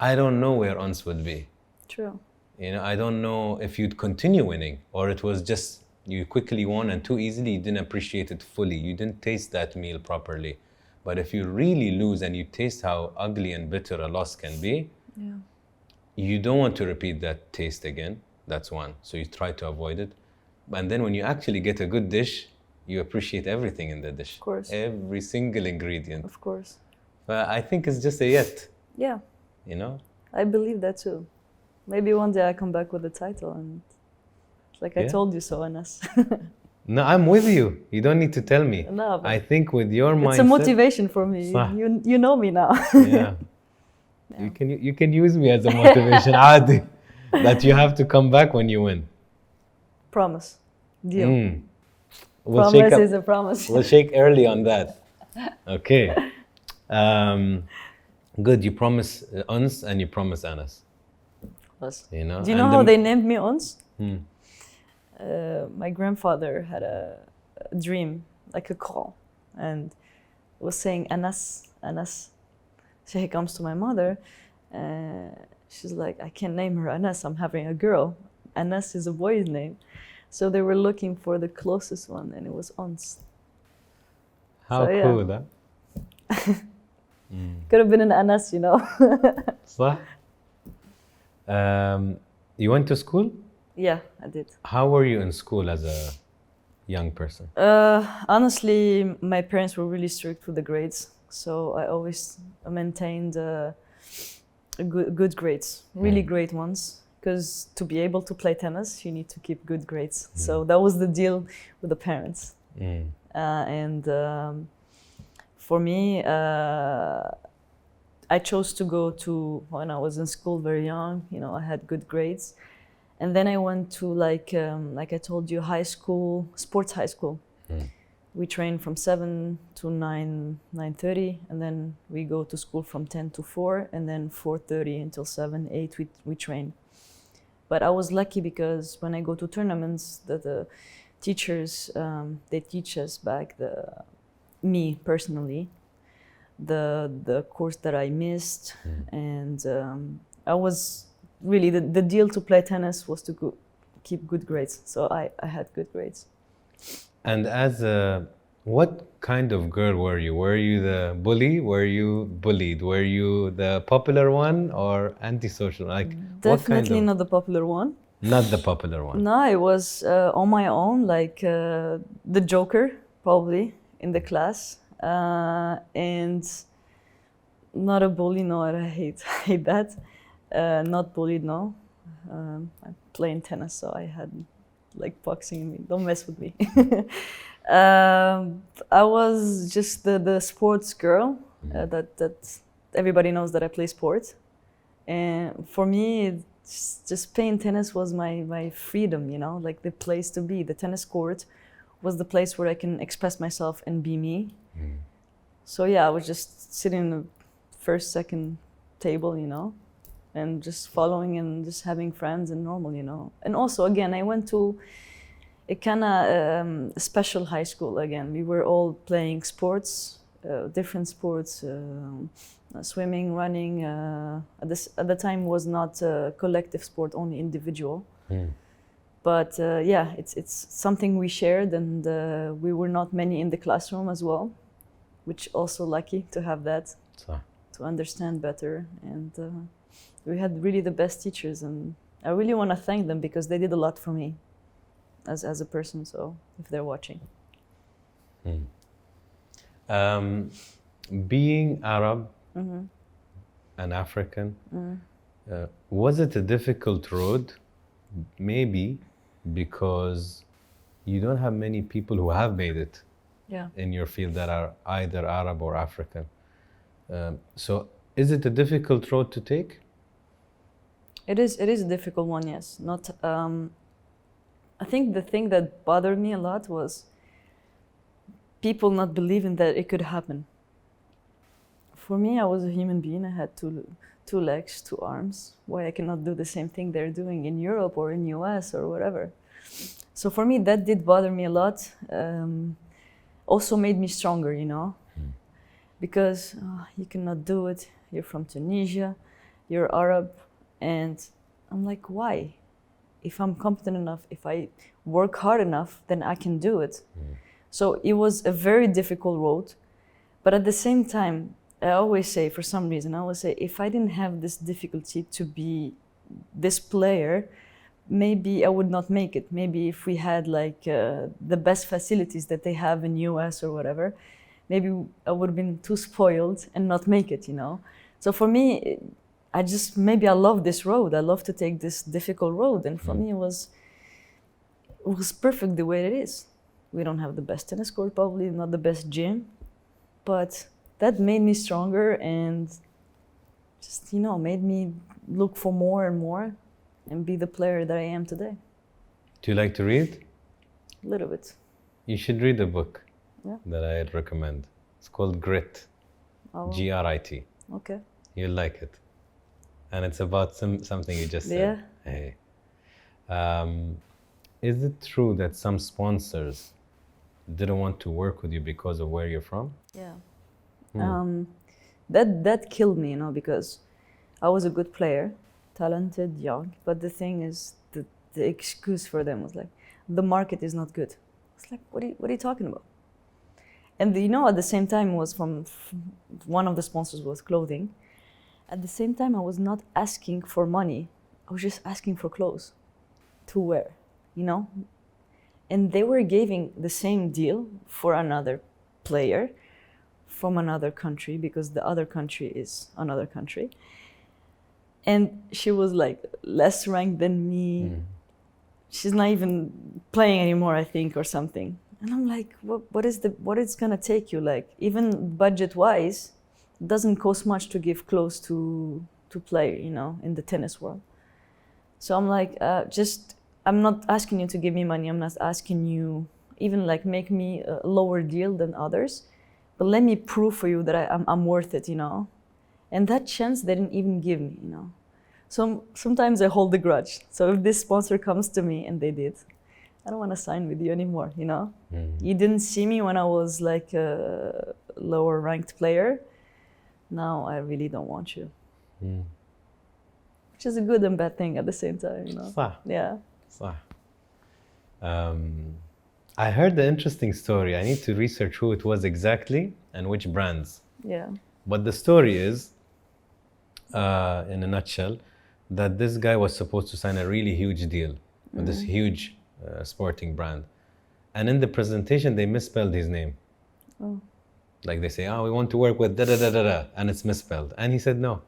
Speaker 2: I don't know where Ons would be.
Speaker 1: True.
Speaker 2: You know, I don't know if you'd continue winning or it was just you quickly won and too easily you didn't appreciate it fully. You didn't taste that meal properly. But if you really lose and you taste how ugly and bitter a loss can be, you don't want to repeat that taste again. That's one. So you try to avoid it. And then when you actually get a good dish, you appreciate everything in the dish.
Speaker 1: Of course.
Speaker 2: Every single ingredient.
Speaker 1: Of course.
Speaker 2: But I think it's just a yet,
Speaker 1: Yeah,
Speaker 2: you know?
Speaker 1: I believe that too. Maybe one day I come back with the title and it's like I
Speaker 2: Yeah.
Speaker 1: told you so, Anas.
Speaker 2: No, I'm with you. You don't need to tell me.
Speaker 1: No, but
Speaker 2: I think with your mindset.
Speaker 1: it's a motivation for me.
Speaker 2: صح.
Speaker 1: You know me now.
Speaker 2: Yeah. You can use me as a motivation. عادي. That you have to come back when you win.
Speaker 1: Promise. Deal.
Speaker 2: We'll
Speaker 1: Promise is a promise.
Speaker 2: We'll shake early on that. Okay. Good. You promise Ons and you promise Anas.
Speaker 1: Yes.
Speaker 2: You know.
Speaker 1: Do you know how they named me Ons?
Speaker 2: Hmm.
Speaker 1: My grandfather had a dream, like a call, and was saying Anas, Anas. So he comes to my mother. She's like, I can't name her Anas. I'm having a girl. Anas is a boy's name. So they were looking for the closest one, and it was Ons.
Speaker 2: How
Speaker 1: So, yeah.
Speaker 2: cool, huh?
Speaker 1: Could have been an Anas, you know.
Speaker 2: صح? You went to school?
Speaker 1: Yeah, I did.
Speaker 2: How were you in school as a young person?
Speaker 1: Honestly, my parents were really strict with the grades, so I always maintained good grades, really great ones. Because to be able to play tennis, you need to keep good grades. So that was the deal with the parents. For me, I chose to go to, when I was in school very young, you know, I had good grades. And then I went to like I told you, high school, sports high school. We train from 7 to 9:30, and then we go to school from 10 to 4, and then 4:30 until 7, 8 we train. But I was lucky because when I go to tournaments, the teachers, they teach us back me personally, the course that I missed. And I was really, the deal to play tennis was to keep good grades. So I had good grades.
Speaker 2: And as what kind of girl were you? Were you the bully? Were you bullied? Were you the popular one or antisocial? Like what kind
Speaker 1: Definitely
Speaker 2: of?
Speaker 1: not the popular one.
Speaker 2: Not the popular one.
Speaker 1: No, I was on my own, like the joker, probably, in the class. And not a bully, no, I hate that. Not bullied, no. I'm playing tennis, so I had like boxing in me. Don't mess with me. I was just the sports girl that everybody knows that I play sports. And for me, just playing tennis was my freedom, you know, like the place to be. The tennis court was the place where I can express myself and be me. So yeah, I was just sitting in the first, second table, you know, and just following and just having friends and normal, you know. And also, again, I went to a kind of special high school again. We were all playing sports, different sports, swimming, running. At the time was not a collective sport, only individual. But yeah, it's something we shared, and we were not many in the classroom as well, which also lucky to have that, to understand better. And we had really the best teachers, and I really want to thank them because they did a lot for me as a person, so if they're watching.
Speaker 2: Being Arab and African, was it a difficult road? Maybe because you don't have many people who have made it in your field that are either Arab or African. So is it a difficult road to take?
Speaker 1: It is a difficult one, yes. Not. I think the thing that bothered me a lot was people not believing that it could happen. For me, I was a human being. I had two legs, 2 arms. Why I cannot do the same thing they're doing in Europe or in US or whatever? So for me, that did bother me a lot. Also made me stronger, you know, because you cannot do it. You're from Tunisia, you're Arab, and I'm like, why? If I'm competent enough, if I work hard enough, then I can do it. So it was a very difficult road, but at the same time, I always say, for some reason, I always say, if I didn't have this difficulty to be this player, maybe I would not make it. Maybe if we had like the best facilities that they have in US or whatever, maybe I would have been too spoiled and not make it, you know. So for me, maybe I love this road. I love to take this difficult road, and for me it was perfect the way it is. We don't have the best tennis court, probably not the best gym, but that made me stronger and just, you know, made me look for more and more and be the player that I am today.
Speaker 2: Do you like to read?
Speaker 1: A little bit.
Speaker 2: You should read a book
Speaker 1: Yeah.
Speaker 2: that I'd recommend. It's called Grit,
Speaker 1: Oh,
Speaker 2: Grit.
Speaker 1: okay.
Speaker 2: You'll like it. And it's about something you just said.
Speaker 1: Yeah.
Speaker 2: Hey. Is it true that some sponsors didn't want to work with you because of where you're from?
Speaker 1: Yeah.
Speaker 2: Hmm.
Speaker 1: That killed me, you know, because I was a good player, talented, young. But the thing is, the excuse for them was like, the market is not good. It's like, what are you talking about? And you know, at the same time, it was from one of the sponsors was clothing. At the same time, I was not asking for money. I was just asking for clothes to wear, you know? And they were giving the same deal for another player from another country, because the other country is another country. And she was like less ranked than me. She's not even playing anymore, I think, or something. And I'm like, what is gonna take you? Like, even budget-wise, it doesn't cost much to give clothes to play, you know, in the tennis world. So I'm like, I'm not asking you to give me money. I'm not asking you even like make me a lower deal than others, but let me prove for you that I'm worth it, you know. And that chance they didn't even give me, you know. So sometimes I hold the grudge. So if this sponsor comes to me, and they did, I don't want to sign with you anymore, you know. You didn't see me when I was like a lower ranked player. Now I really don't want you. Which is a good and bad thing at the same time, you know.
Speaker 2: صح.
Speaker 1: Yeah.
Speaker 2: صح. I heard the interesting story. I need to research who it was exactly and which brands.
Speaker 1: Yeah.
Speaker 2: But the story is, in a nutshell, that this guy was supposed to sign a really huge deal with this huge sporting brand. And in the presentation, they misspelled his name.
Speaker 1: Oh.
Speaker 2: Like they say, we want to work with da-da-da-da-da, and it's misspelled. And he said no.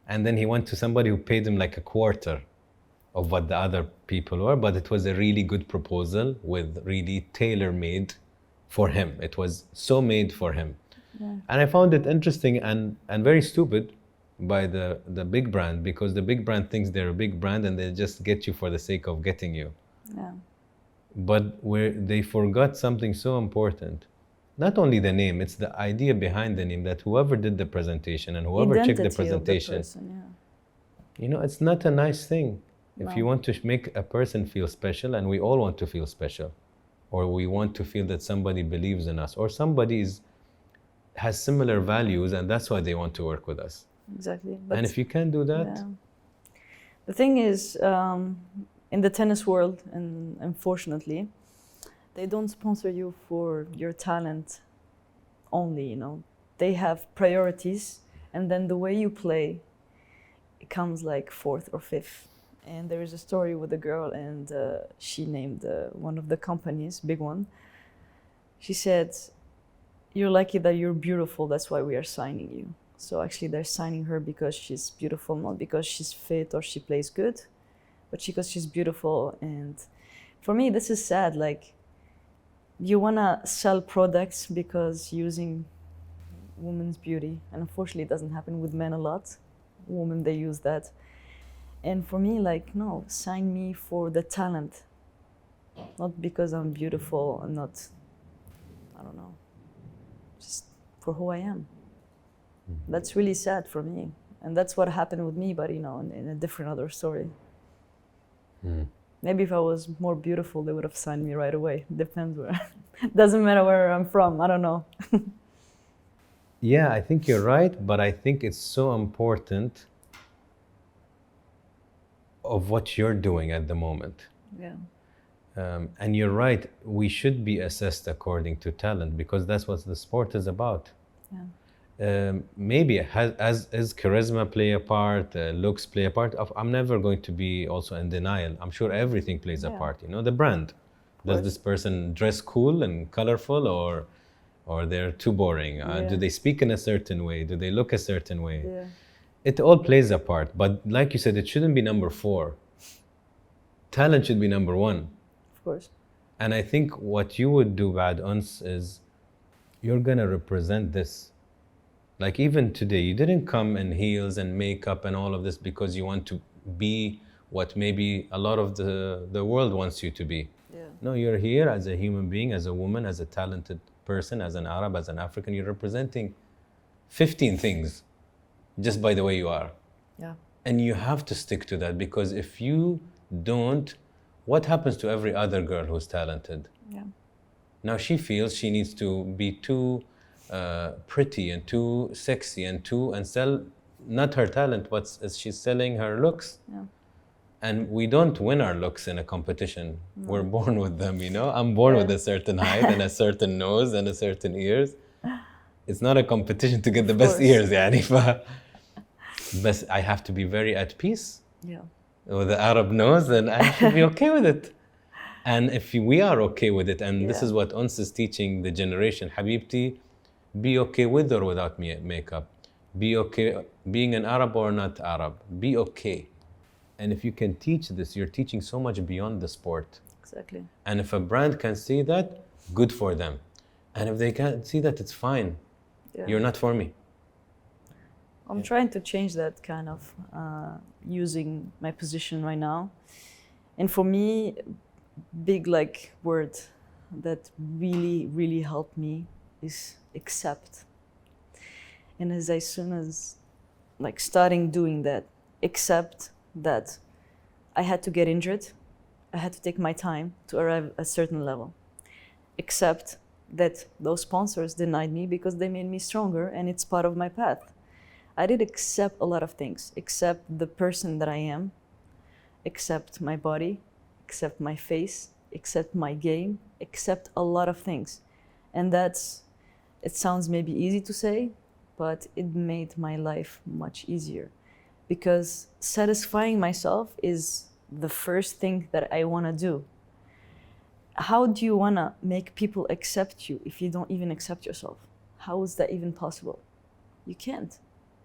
Speaker 2: And then he went to somebody who paid him like a quarter of what the other people were, but it was a really good proposal with really tailor-made for him. It was so made for him.
Speaker 1: Yeah.
Speaker 2: And I found it interesting and very stupid by the big brand, because the big brand thinks they're a big brand and they just get you for the sake of getting you.
Speaker 1: Yeah.
Speaker 2: But where they forgot something so important. Not only the name, it's the idea behind the name, that whoever did the presentation and whoever checked the
Speaker 1: Identity of the
Speaker 2: presentation,
Speaker 1: person, yeah.
Speaker 2: you know, it's not a nice thing.
Speaker 1: No.
Speaker 2: If you want to make a person feel special, and we all want to feel special, or we want to feel that somebody believes in us, or somebody has similar values, and that's why they want to work with us.
Speaker 1: Exactly.
Speaker 2: And if you can't do that,
Speaker 1: yeah. The thing is, in the tennis world, and unfortunately, they don't sponsor you for your talent only, you know. They have priorities, and then the way you play, it comes like fourth or fifth. And there is a story with a girl, and she named one of the companies, big one. She said, "You're lucky that you're beautiful, that's why we are signing you." So actually they're signing her because she's beautiful, not because she's fit or she plays good, but because she's beautiful. And for me, this is sad. Like, you wanna sell products because using women's beauty, and unfortunately it doesn't happen with men a lot. Women, they use that. And for me, like, no, sign me for the talent, not because I'm beautiful and not, I don't know, just for who I am. That's really sad for me. And that's what happened with me, but, you know, in a different other story. Maybe if I was more beautiful, they would have signed me right away. Depends where. Doesn't matter where I'm from, I don't know.
Speaker 2: yeah, I think you're right, but I think it's so important of what you're doing at the moment.
Speaker 1: Yeah.
Speaker 2: And you're right, we should be assessed according to talent, because that's what the sport is about.
Speaker 1: Yeah.
Speaker 2: maybe as charisma play a part, looks play a part. I'm never going to be also in denial. I'm sure everything plays a part. You know, the brand. Does this person dress cool and colorful, or they're too boring? Do they speak in a certain way? Do they look a certain way? It all plays a part. But like you said, it shouldn't be number 4. Talent should be number 1.
Speaker 1: Of course.
Speaker 2: And I think what you would do, بعد Ons, is you're gonna represent this. Like even today, you didn't come in heels and makeup and all of this because you want to be what maybe a lot of the world wants you to be. No, you're here as a human being, as a woman, as a talented person, as an Arab, as an African. You're representing 15 things just by the way you are. And you have to stick to that, because if you don't, what happens to every other girl who's talented? Now she feels she needs to be too pretty and too sexy and sell not her talent, but she's selling her looks. And we don't win our looks in a competition. We're born with them, you know. I'm born with a certain height and a certain nose and a certain ears. It's not a competition to get the best ears, يعني. But I have to be very at peace with the Arab nose, and I should be okay with it. And if we are okay with it, and this is what Ons is teaching the generation, Habibti, be okay with or without makeup. Be okay being an Arab or not Arab. Be okay. And if you can teach this, you're teaching so much beyond the sport.
Speaker 1: Exactly.
Speaker 2: And if a brand can see that, good for them. And if they can't see that, it's fine. You're not for me.
Speaker 1: I'm trying to change that kind of using my position right now. And for me, big like word that really helped me is accept. And as soon as like starting doing that, accept that I had to get injured, I had to take my time to arrive at a certain level. Accept that those sponsors denied me because they made me stronger, and it's part of my path. I did accept a lot of things, accept the person that I am, accept my body, accept my face, accept my game, accept a lot of things. And it sounds maybe easy to say, but it made my life much easier. Because satisfying myself is the first thing that I want to do. How do you want to make people accept you if you don't even accept yourself? How is that even possible? You can't.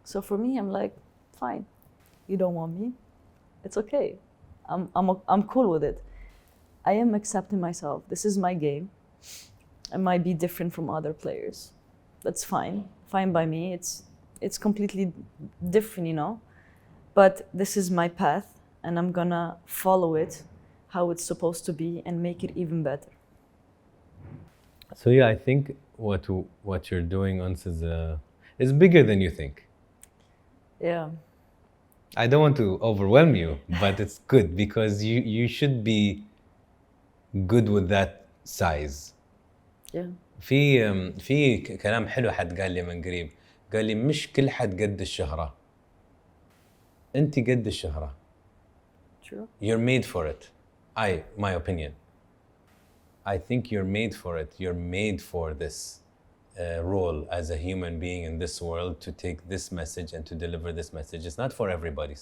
Speaker 1: So for me, I'm like, fine. You don't want me? It's okay. I'm cool with it. I am accepting myself. This is my game. I might be different from other players. That's fine. Fine by me. It's completely different, you know? But this is my path, and I'm gonna follow it how it's supposed to be and make it even better.
Speaker 2: So yeah, I think what you're doing, Ons, is bigger than you think.
Speaker 1: Yeah.
Speaker 2: I don't want to overwhelm you, but it's good because you should be good with that size.
Speaker 1: Yeah.
Speaker 2: في كلام حلو حد قال لي من قريب، قال لي مش كل حد قد الشهرة. أنت قد الشهرة.
Speaker 1: True.
Speaker 2: You're made for it. My opinion. I think you're made for it. You're made for this role as a human being in this world, to take this message and to deliver this message. It's not for everybody.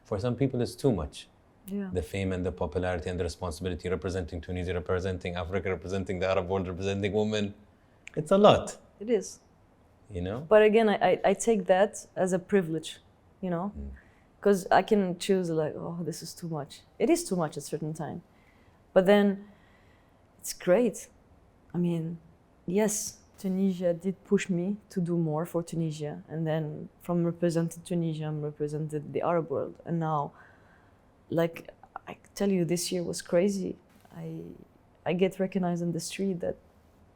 Speaker 2: For some people, it's too much.
Speaker 1: Yeah.
Speaker 2: The fame and the popularity and the responsibility, representing Tunisia, representing Africa, representing the Arab world, representing women. It's a lot.
Speaker 1: It is.
Speaker 2: You know?
Speaker 1: But again, I take that as a privilege, you know? Because I can choose like, oh, this is too much. It is too much at a certain time. But then it's great. I mean, yes, Tunisia did push me to do more for Tunisia. And then from representing Tunisia, I represented the Arab world. And now, like I tell you, this year was crazy. I get recognized in the street. That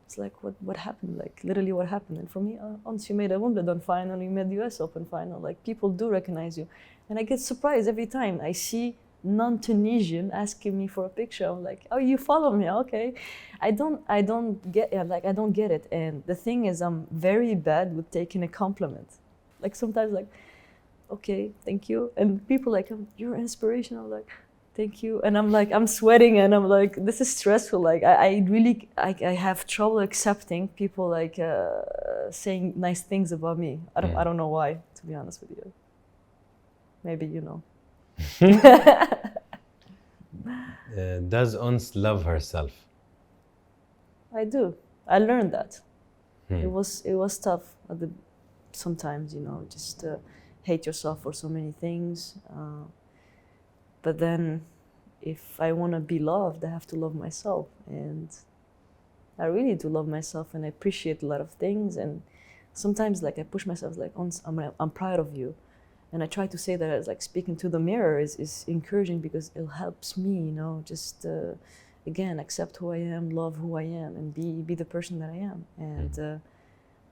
Speaker 1: it's like, what happened? Like literally what happened? And for me, once you made a Wimbledon final, you made the US Open final, like people do recognize you. And I get surprised every time I see non-Tunisian asking me for a picture. I'm like, oh, you follow me, okay. I don't get it. And the thing is, I'm very bad with taking a compliment. Like sometimes like, okay, thank you. And people like, you're an inspiration. I'm like, Thank you. And I'm like, I'm sweating and I'm like, this is stressful. Like I really, I have trouble accepting people like saying nice things about me. I don't know why, to be honest with you. Maybe you know.
Speaker 2: Does Ons love herself?
Speaker 1: I do. I learned that. It was tough at the, sometimes, you know, just hate yourself for so many things. But then if I want to be loved, I have to love myself. And I really do love myself and I appreciate a lot of things. And sometimes like I push myself like, I'm proud of you. And I try to say that as like speaking to the mirror is encouraging because it helps me, you know, just again, accept who I am, love who I am, and be the person that I am. And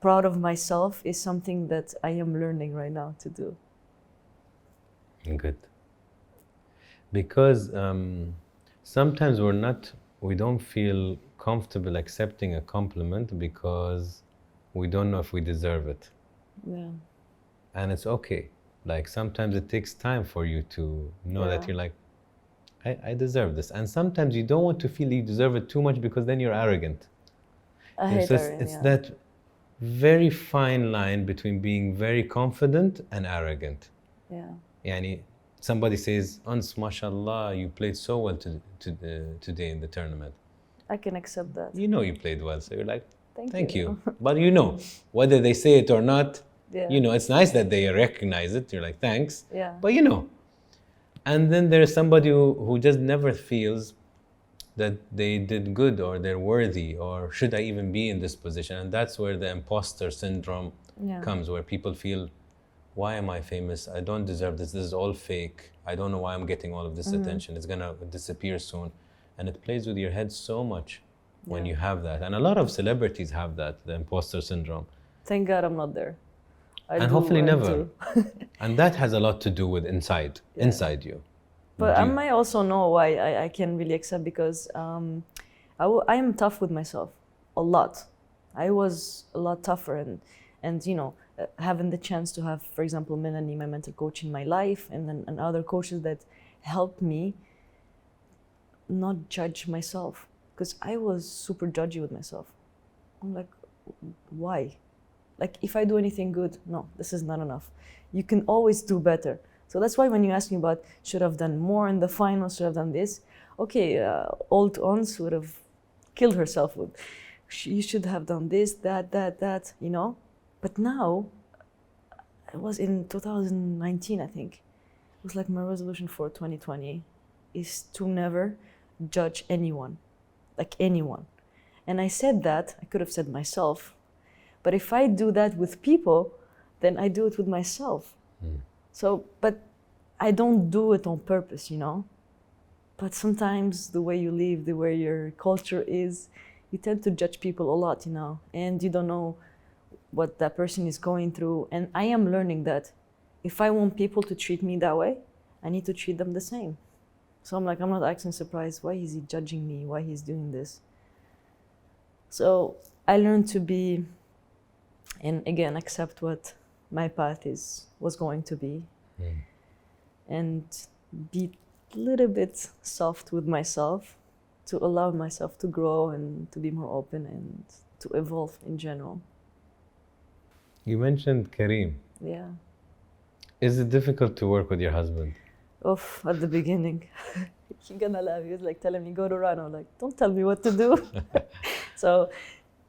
Speaker 1: proud of myself is something that I am learning right now to do.
Speaker 2: Good. Because sometimes we don't feel comfortable accepting a compliment because we don't know if we deserve it.
Speaker 1: Yeah.
Speaker 2: And it's okay. Like sometimes it takes time for you to know that you're like, I deserve this. And sometimes you don't want to feel you deserve it too much because then you're arrogant.
Speaker 1: I hate arrogant,
Speaker 2: it's that very fine line between being very confident and arrogant.
Speaker 1: Yeah.
Speaker 2: Yani, somebody says, Ons, mashallah, you played so well today in the tournament.
Speaker 1: I can accept that.
Speaker 2: You know you played well, so you're like, thank you.
Speaker 1: you.
Speaker 2: But you know, whether they say it or not,
Speaker 1: Yeah.
Speaker 2: you know, it's nice that they recognize it. You're like, thanks.
Speaker 1: Yeah.
Speaker 2: But you know. And then there's somebody who just never feels that they did good or they're worthy or should I even be in this position? And that's where the imposter syndrome comes, where people feel, why am I famous? I don't deserve this. This is all fake. I don't know why I'm getting all of this attention. It's going to disappear soon. And it plays with your head so much when you have that. And a lot of celebrities have that, the imposter syndrome.
Speaker 1: Thank God I'm not there.
Speaker 2: And hopefully never. And that has a lot to do with inside you.
Speaker 1: But I might also know why I can really accept because I am tough with myself a lot. I was a lot tougher and you know, having the chance to have, for example, Melanie, my mental coach in my life and other coaches that helped me not judge myself because I was super judgy with myself. I'm like, why? Like, if I do anything good, no, this is not enough. You can always do better. So that's why when you ask me about should have done more in the finals, should have done this, okay, old Ons would have killed herself with, you should have done this, that, you know? But now, it was in 2019, I think. It was like my resolution for 2020 is to never judge anyone, like anyone. And I said that, I could have said myself, but if I do that with people, then I do it with myself. So, but I don't do it on purpose, you know? But sometimes the way you live, the way your culture is, you tend to judge people a lot, you know? And you don't know what that person is going through. And I am learning that if I want people to treat me that way, I need to treat them the same. So I'm like, I'm not acting surprised. Why is he judging me? Why he's doing this? So I learned to be, and again, accept what my path was going to be, and be a little bit soft with myself to allow myself to grow and to be more open and to evolve in general.
Speaker 2: You mentioned Karim.
Speaker 1: Yeah.
Speaker 2: Is it difficult to work with your husband?
Speaker 1: At the beginning. You're gonna laugh. He was like telling me, go to run. I'm like, don't tell me what to do. So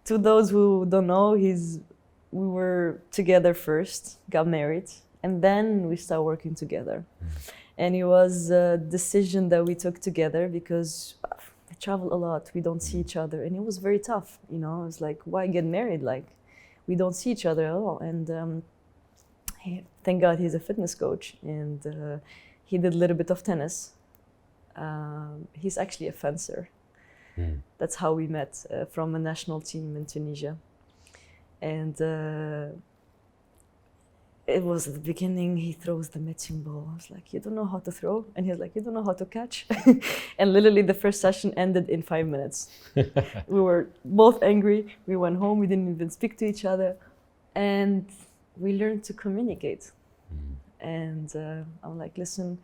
Speaker 1: to those who don't know, we were together first, got married, and then we started working together. And it was a decision that we took together because we travel a lot, we don't see each other, and it was very tough, you know? It's like, why get married? Like, we don't see each other at all. And thank God he's a fitness coach, and he did a little bit of tennis. He's actually a fencer. That's how we met, from a national team in Tunisia. And it was at the beginning, he throws the matching ball. I was like, you don't know how to throw? And he's like, you don't know how to catch? And literally the first session ended in 5 minutes. We were both angry. We went home, we didn't even speak to each other. And we learned to communicate. And I'm like, listen,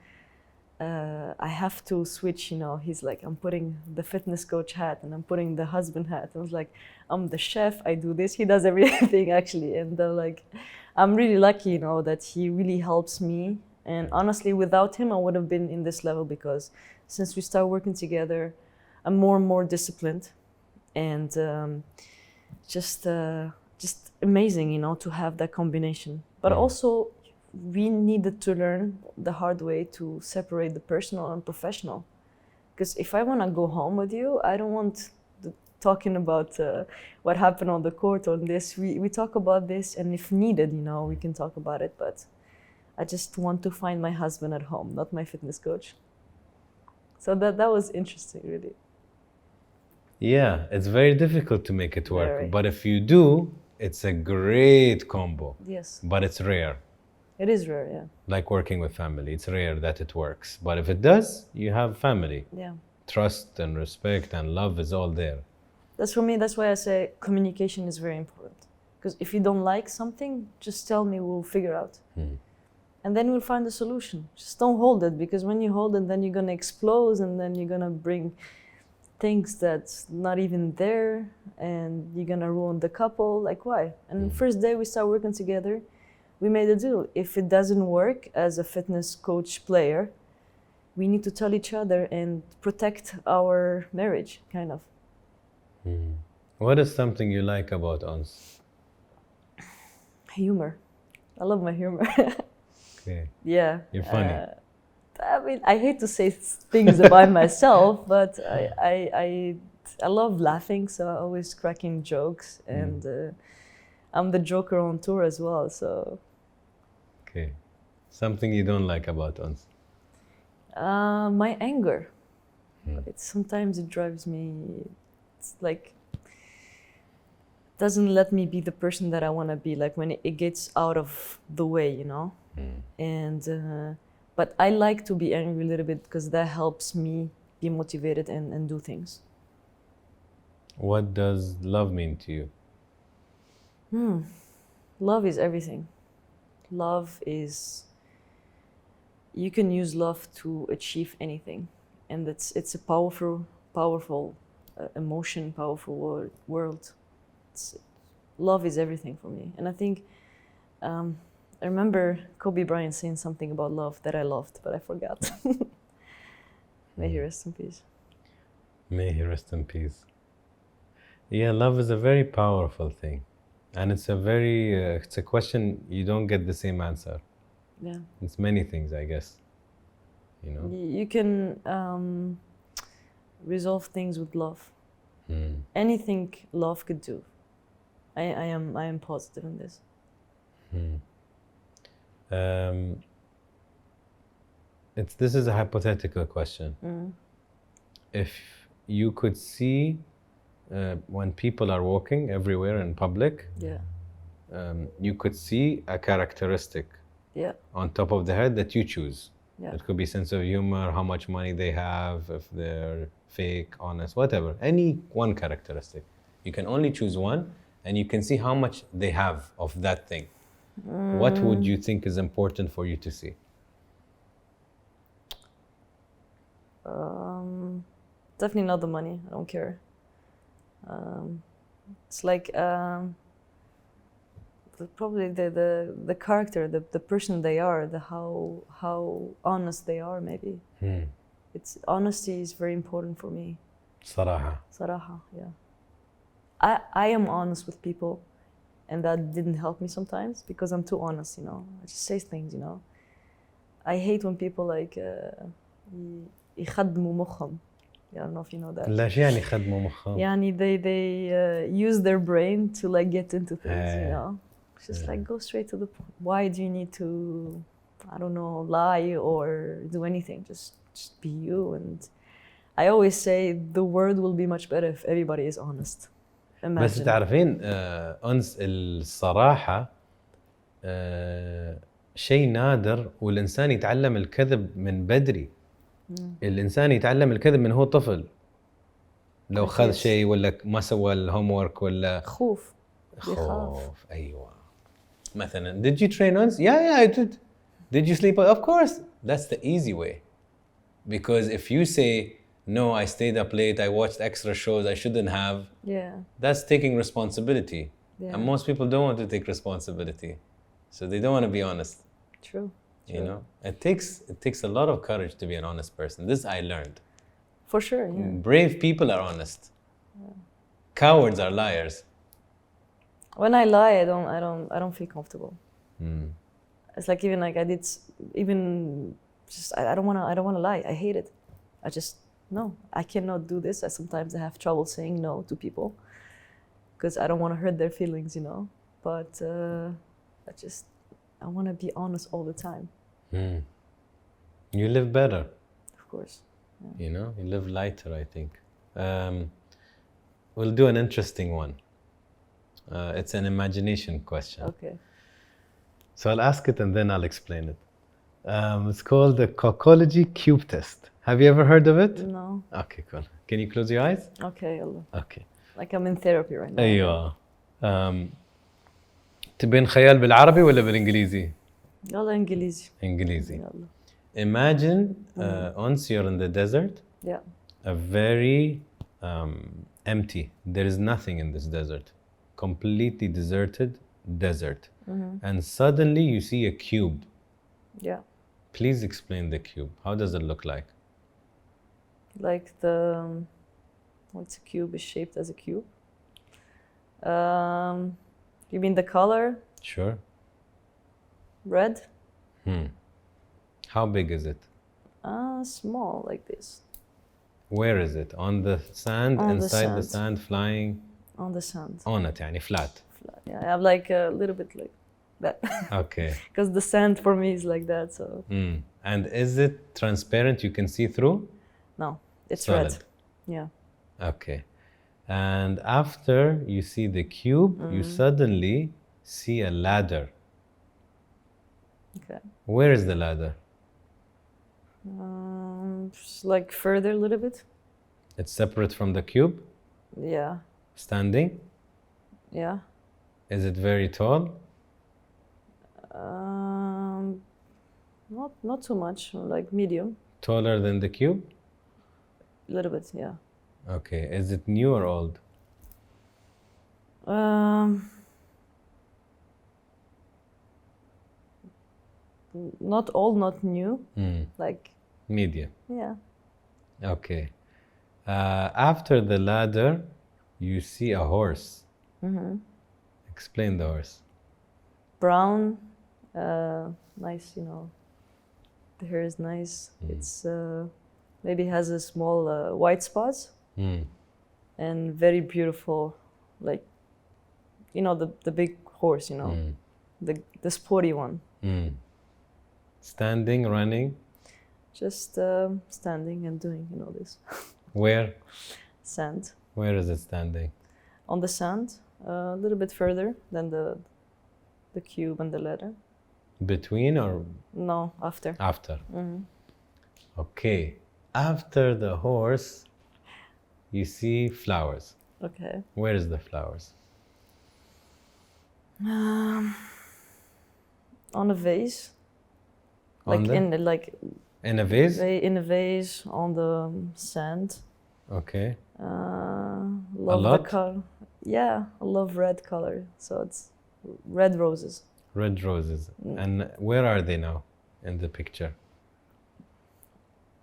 Speaker 1: I have to switch, you know. He's like, I'm putting the fitness coach hat and I'm putting the husband hat. I was like, I'm the chef, I do this, he does everything actually. And like, I'm really lucky, you know, that he really helps me. And honestly, without him, I would have been in this level, because since we started working together, I'm more and more disciplined. And just amazing, you know, to have that combination. But also, we needed to learn the hard way to separate the personal and professional. Because if I want to go home with you, I don't want talking about what happened on the court on this. We talk about this, and if needed, you know, we can talk about it. But I just want to find my husband at home, not my fitness coach. So that was interesting, really.
Speaker 2: Yeah, it's very difficult to make it work.
Speaker 1: Very.
Speaker 2: But if you do, it's a great combo.
Speaker 1: Yes.
Speaker 2: But it's rare.
Speaker 1: It is rare, yeah.
Speaker 2: Like working with family, it's rare that it works. But if it does, you have family.
Speaker 1: Yeah.
Speaker 2: Trust and respect and love is all there.
Speaker 1: That's for me, that's why I say communication is very important. Because if you don't like something, just tell me, we'll figure out. And then we'll find a solution. Just don't hold it, because when you hold it, then you're gonna explode, and then you're gonna bring things that's not even there, and you're gonna ruin the couple. Like, why? And the first day we start working together, we made a deal. If it doesn't work as a fitness coach player, we need to tell each other and protect our marriage, kind of.
Speaker 2: What is something you like about Ons?
Speaker 1: Humor. I love my humor.
Speaker 2: Okay.
Speaker 1: Yeah.
Speaker 2: You're funny.
Speaker 1: I mean, I hate to say things about myself, but I love laughing, so I'm always cracking jokes, and I'm the joker on tour as well, so.
Speaker 2: Okay. Something you don't like about Ons?
Speaker 1: My anger. Sometimes it drives me, it's like, doesn't let me be the person that I want to be, like when it gets out of the way, you know? And, but I like to be angry a little bit, because that helps me be motivated and do things.
Speaker 2: What does love mean to you?
Speaker 1: Love is everything. Love is, you can use love to achieve anything. And it's a powerful emotion, powerful world. Love is everything for me. And I think, I remember Kobe Bryant saying something about love that I loved, but I forgot. May he rest in peace.
Speaker 2: May he rest in peace. Yeah, love is a very powerful thing. And it's it's a question you don't get the same answer.
Speaker 1: Yeah.
Speaker 2: It's many things, I guess. You know?
Speaker 1: You can resolve things with love. Anything love could do. I am positive in this.
Speaker 2: This is a hypothetical question. If you could see when people are walking everywhere in public, you could see a characteristic on top of the head that you choose. It could be sense of humor, how much money they have, if they're fake, honest, whatever. Any one characteristic. You can only choose one, and you can see how much they have of that thing. What would you think is important for you to see?
Speaker 1: Definitely not the money. I don't care. It's like probably the character, the person they are, how honest they are. Maybe it's honesty is very important for me. صراحة, yeah. I am honest with people, and that didn't help me sometimes, because I'm too honest, you know. I just say things, you know. I hate when people like يخدموا مخهم. I don't know if you know that.
Speaker 2: لا، شو يعني يخدموا مخهم؟
Speaker 1: يعني they use their brain to like get into things, you know. It's just like, go straight to the point. Why do you need to, I don't know, lie or do anything? Just be you. And I always say the world will be much better if everybody is honest. Imagine.
Speaker 2: بس تعرفين أنس، الصراحة شيء نادر، والإنسان يتعلم الكذب من بدري. الإنسان يتعلم الكذب من هو طفل. لو خذ شيء ولا ما سوى الهوم ورك ولا
Speaker 1: خوف.
Speaker 2: أيوة. مثلا did you train once? Yeah, I did. Did you sleep? Of course. That's the easy way. Because if you say, no, I stayed up late, I watched extra shows I shouldn't have, that's taking responsibility.
Speaker 1: Yeah.
Speaker 2: And most people don't want to take responsibility. So they don't want to be honest.
Speaker 1: True.
Speaker 2: You know, it takes a lot of courage to be an honest person. This I learned.
Speaker 1: For sure, yeah.
Speaker 2: Brave people are honest. Cowards are liars.
Speaker 1: When I lie, I don't feel comfortable. It's like even like I don't wanna lie. I hate it. No, I cannot do this. Sometimes I have trouble saying no to people because I don't want to hurt their feelings, you know. But I want to be honest all the time.
Speaker 2: You live better.
Speaker 1: Of course.
Speaker 2: Yeah. You know, you live lighter, I think. We'll do an interesting one. It's an imagination question.
Speaker 1: Okay.
Speaker 2: So I'll ask it and then I'll explain it. It's called the Cocology Cube Test. Have you ever heard of it?
Speaker 1: No.
Speaker 2: Okay, cool. Can you close your eyes?
Speaker 1: Okay, Yalla.
Speaker 2: Okay.
Speaker 1: Like I'm in therapy right now.
Speaker 2: أيوة. تبين خيال بالعربي ولا بالإنجليزي؟
Speaker 1: يلا إنجليزي.
Speaker 2: إنجليزي.
Speaker 1: يلا.
Speaker 2: Imagine, once you're in the desert.
Speaker 1: Yeah.
Speaker 2: A very empty. There is nothing in this desert. Completely deserted desert. And suddenly you see a cube.
Speaker 1: Yeah.
Speaker 2: Please explain the cube. How does it look like?
Speaker 1: Like what's a cube is shaped as a cube. You mean the color?
Speaker 2: Sure.
Speaker 1: Red?
Speaker 2: How big is it?
Speaker 1: Small, like this.
Speaker 2: Where is it? On the sand?
Speaker 1: On the
Speaker 2: inside the
Speaker 1: sand.
Speaker 2: sand? Flying?
Speaker 1: On the sand.
Speaker 2: On it, يعني flat.
Speaker 1: Yeah, I have like a little bit like that.
Speaker 2: Okay.
Speaker 1: Because the sand for me is like that, so.
Speaker 2: And is it transparent? You can see through?
Speaker 1: No, it's
Speaker 2: Solid.
Speaker 1: red. Yeah.
Speaker 2: Okay. And after you see the cube, you suddenly see a ladder.
Speaker 1: Okay.
Speaker 2: Where is the ladder?
Speaker 1: Just like further a little bit.
Speaker 2: It's separate from the cube?
Speaker 1: Yeah.
Speaker 2: Standing?
Speaker 1: Yeah.
Speaker 2: Is it very tall?
Speaker 1: Not too much, like medium.
Speaker 2: Taller than the cube?
Speaker 1: A little bit, yeah.
Speaker 2: Okay. Is it new or old?
Speaker 1: Not old, not new. Like.
Speaker 2: Medium.
Speaker 1: Yeah.
Speaker 2: Okay. After the ladder, you see a horse. Explain the horse.
Speaker 1: Brown, nice, you know. The hair is nice. It's maybe has a small white spots. And very beautiful, like, you know, the big horse, you know, the sporty one.
Speaker 2: Standing, running?
Speaker 1: Just standing and doing, you know, this.
Speaker 2: Where?
Speaker 1: Sand.
Speaker 2: Where is it standing?
Speaker 1: On the sand, a little bit further than the cube and the ladder.
Speaker 2: Between or?
Speaker 1: No, after.
Speaker 2: After. Okay. After the horse, you see flowers.
Speaker 1: Okay.
Speaker 2: Where is the flowers?
Speaker 1: On a vase.
Speaker 2: On
Speaker 1: Like
Speaker 2: in a vase?
Speaker 1: in a vase on the sand.
Speaker 2: Okay.
Speaker 1: Love
Speaker 2: lot?
Speaker 1: the color. Yeah, I love red color. So it's red roses.
Speaker 2: Red roses. And where are they now in the picture?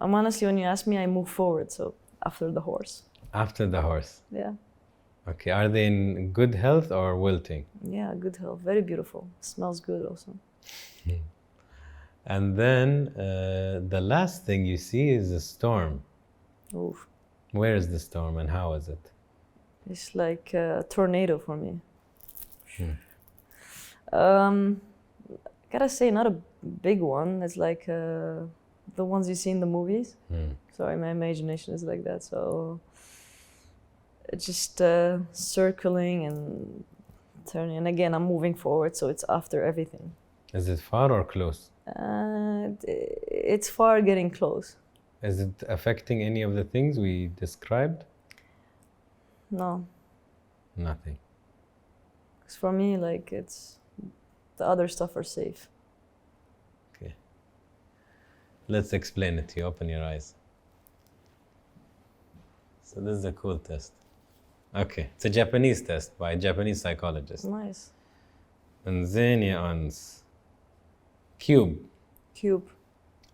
Speaker 1: Honestly, when you ask me, I move forward. So after the horse.
Speaker 2: After the horse.
Speaker 1: Yeah.
Speaker 2: Okay. Are they in good health or wilting?
Speaker 1: Yeah, good health. Very beautiful. Smells good also.
Speaker 2: And then the last thing you see is a storm.
Speaker 1: Oof.
Speaker 2: Where is the storm and how is it?
Speaker 1: It's like a tornado for me. Gotta say, not a big one. It's like the ones you see in the movies. Sorry, my imagination is like that. So it's just circling and turning. And again, I'm moving forward, so it's after everything.
Speaker 2: Is it far or close?
Speaker 1: It's far getting close.
Speaker 2: Is it affecting any of the things we described?
Speaker 1: No.
Speaker 2: Nothing.
Speaker 1: Because for me, like, it's the other stuff are safe.
Speaker 2: Okay. Let's explain it to you. Open your eyes. So this is a cool test. Okay, it's a Japanese test by a Japanese psychologist.
Speaker 1: Nice.
Speaker 2: And then Ons. Cube.
Speaker 1: Cube.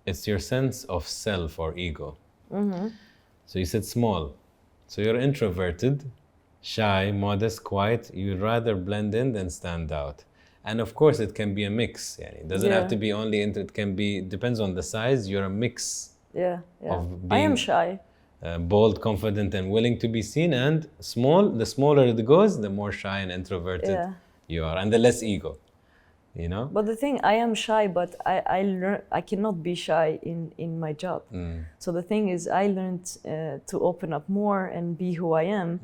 Speaker 2: It's your sense of self or ego.
Speaker 1: Mm-hmm.
Speaker 2: So you said small. So you're introverted, shy, modest, quiet. You'd rather blend in than stand out. And of course, it can be a mix. Yani. It doesn't have to be only it can be, depends on the size. You're a mix of being
Speaker 1: I am shy.
Speaker 2: Bold, confident, and willing to be seen. And small, the smaller it goes, the more shy and introverted you are. And the less ego, you know?
Speaker 1: But the thing, I am shy, but I cannot be shy in my job. So the thing is, I learned to open up more and be who I am.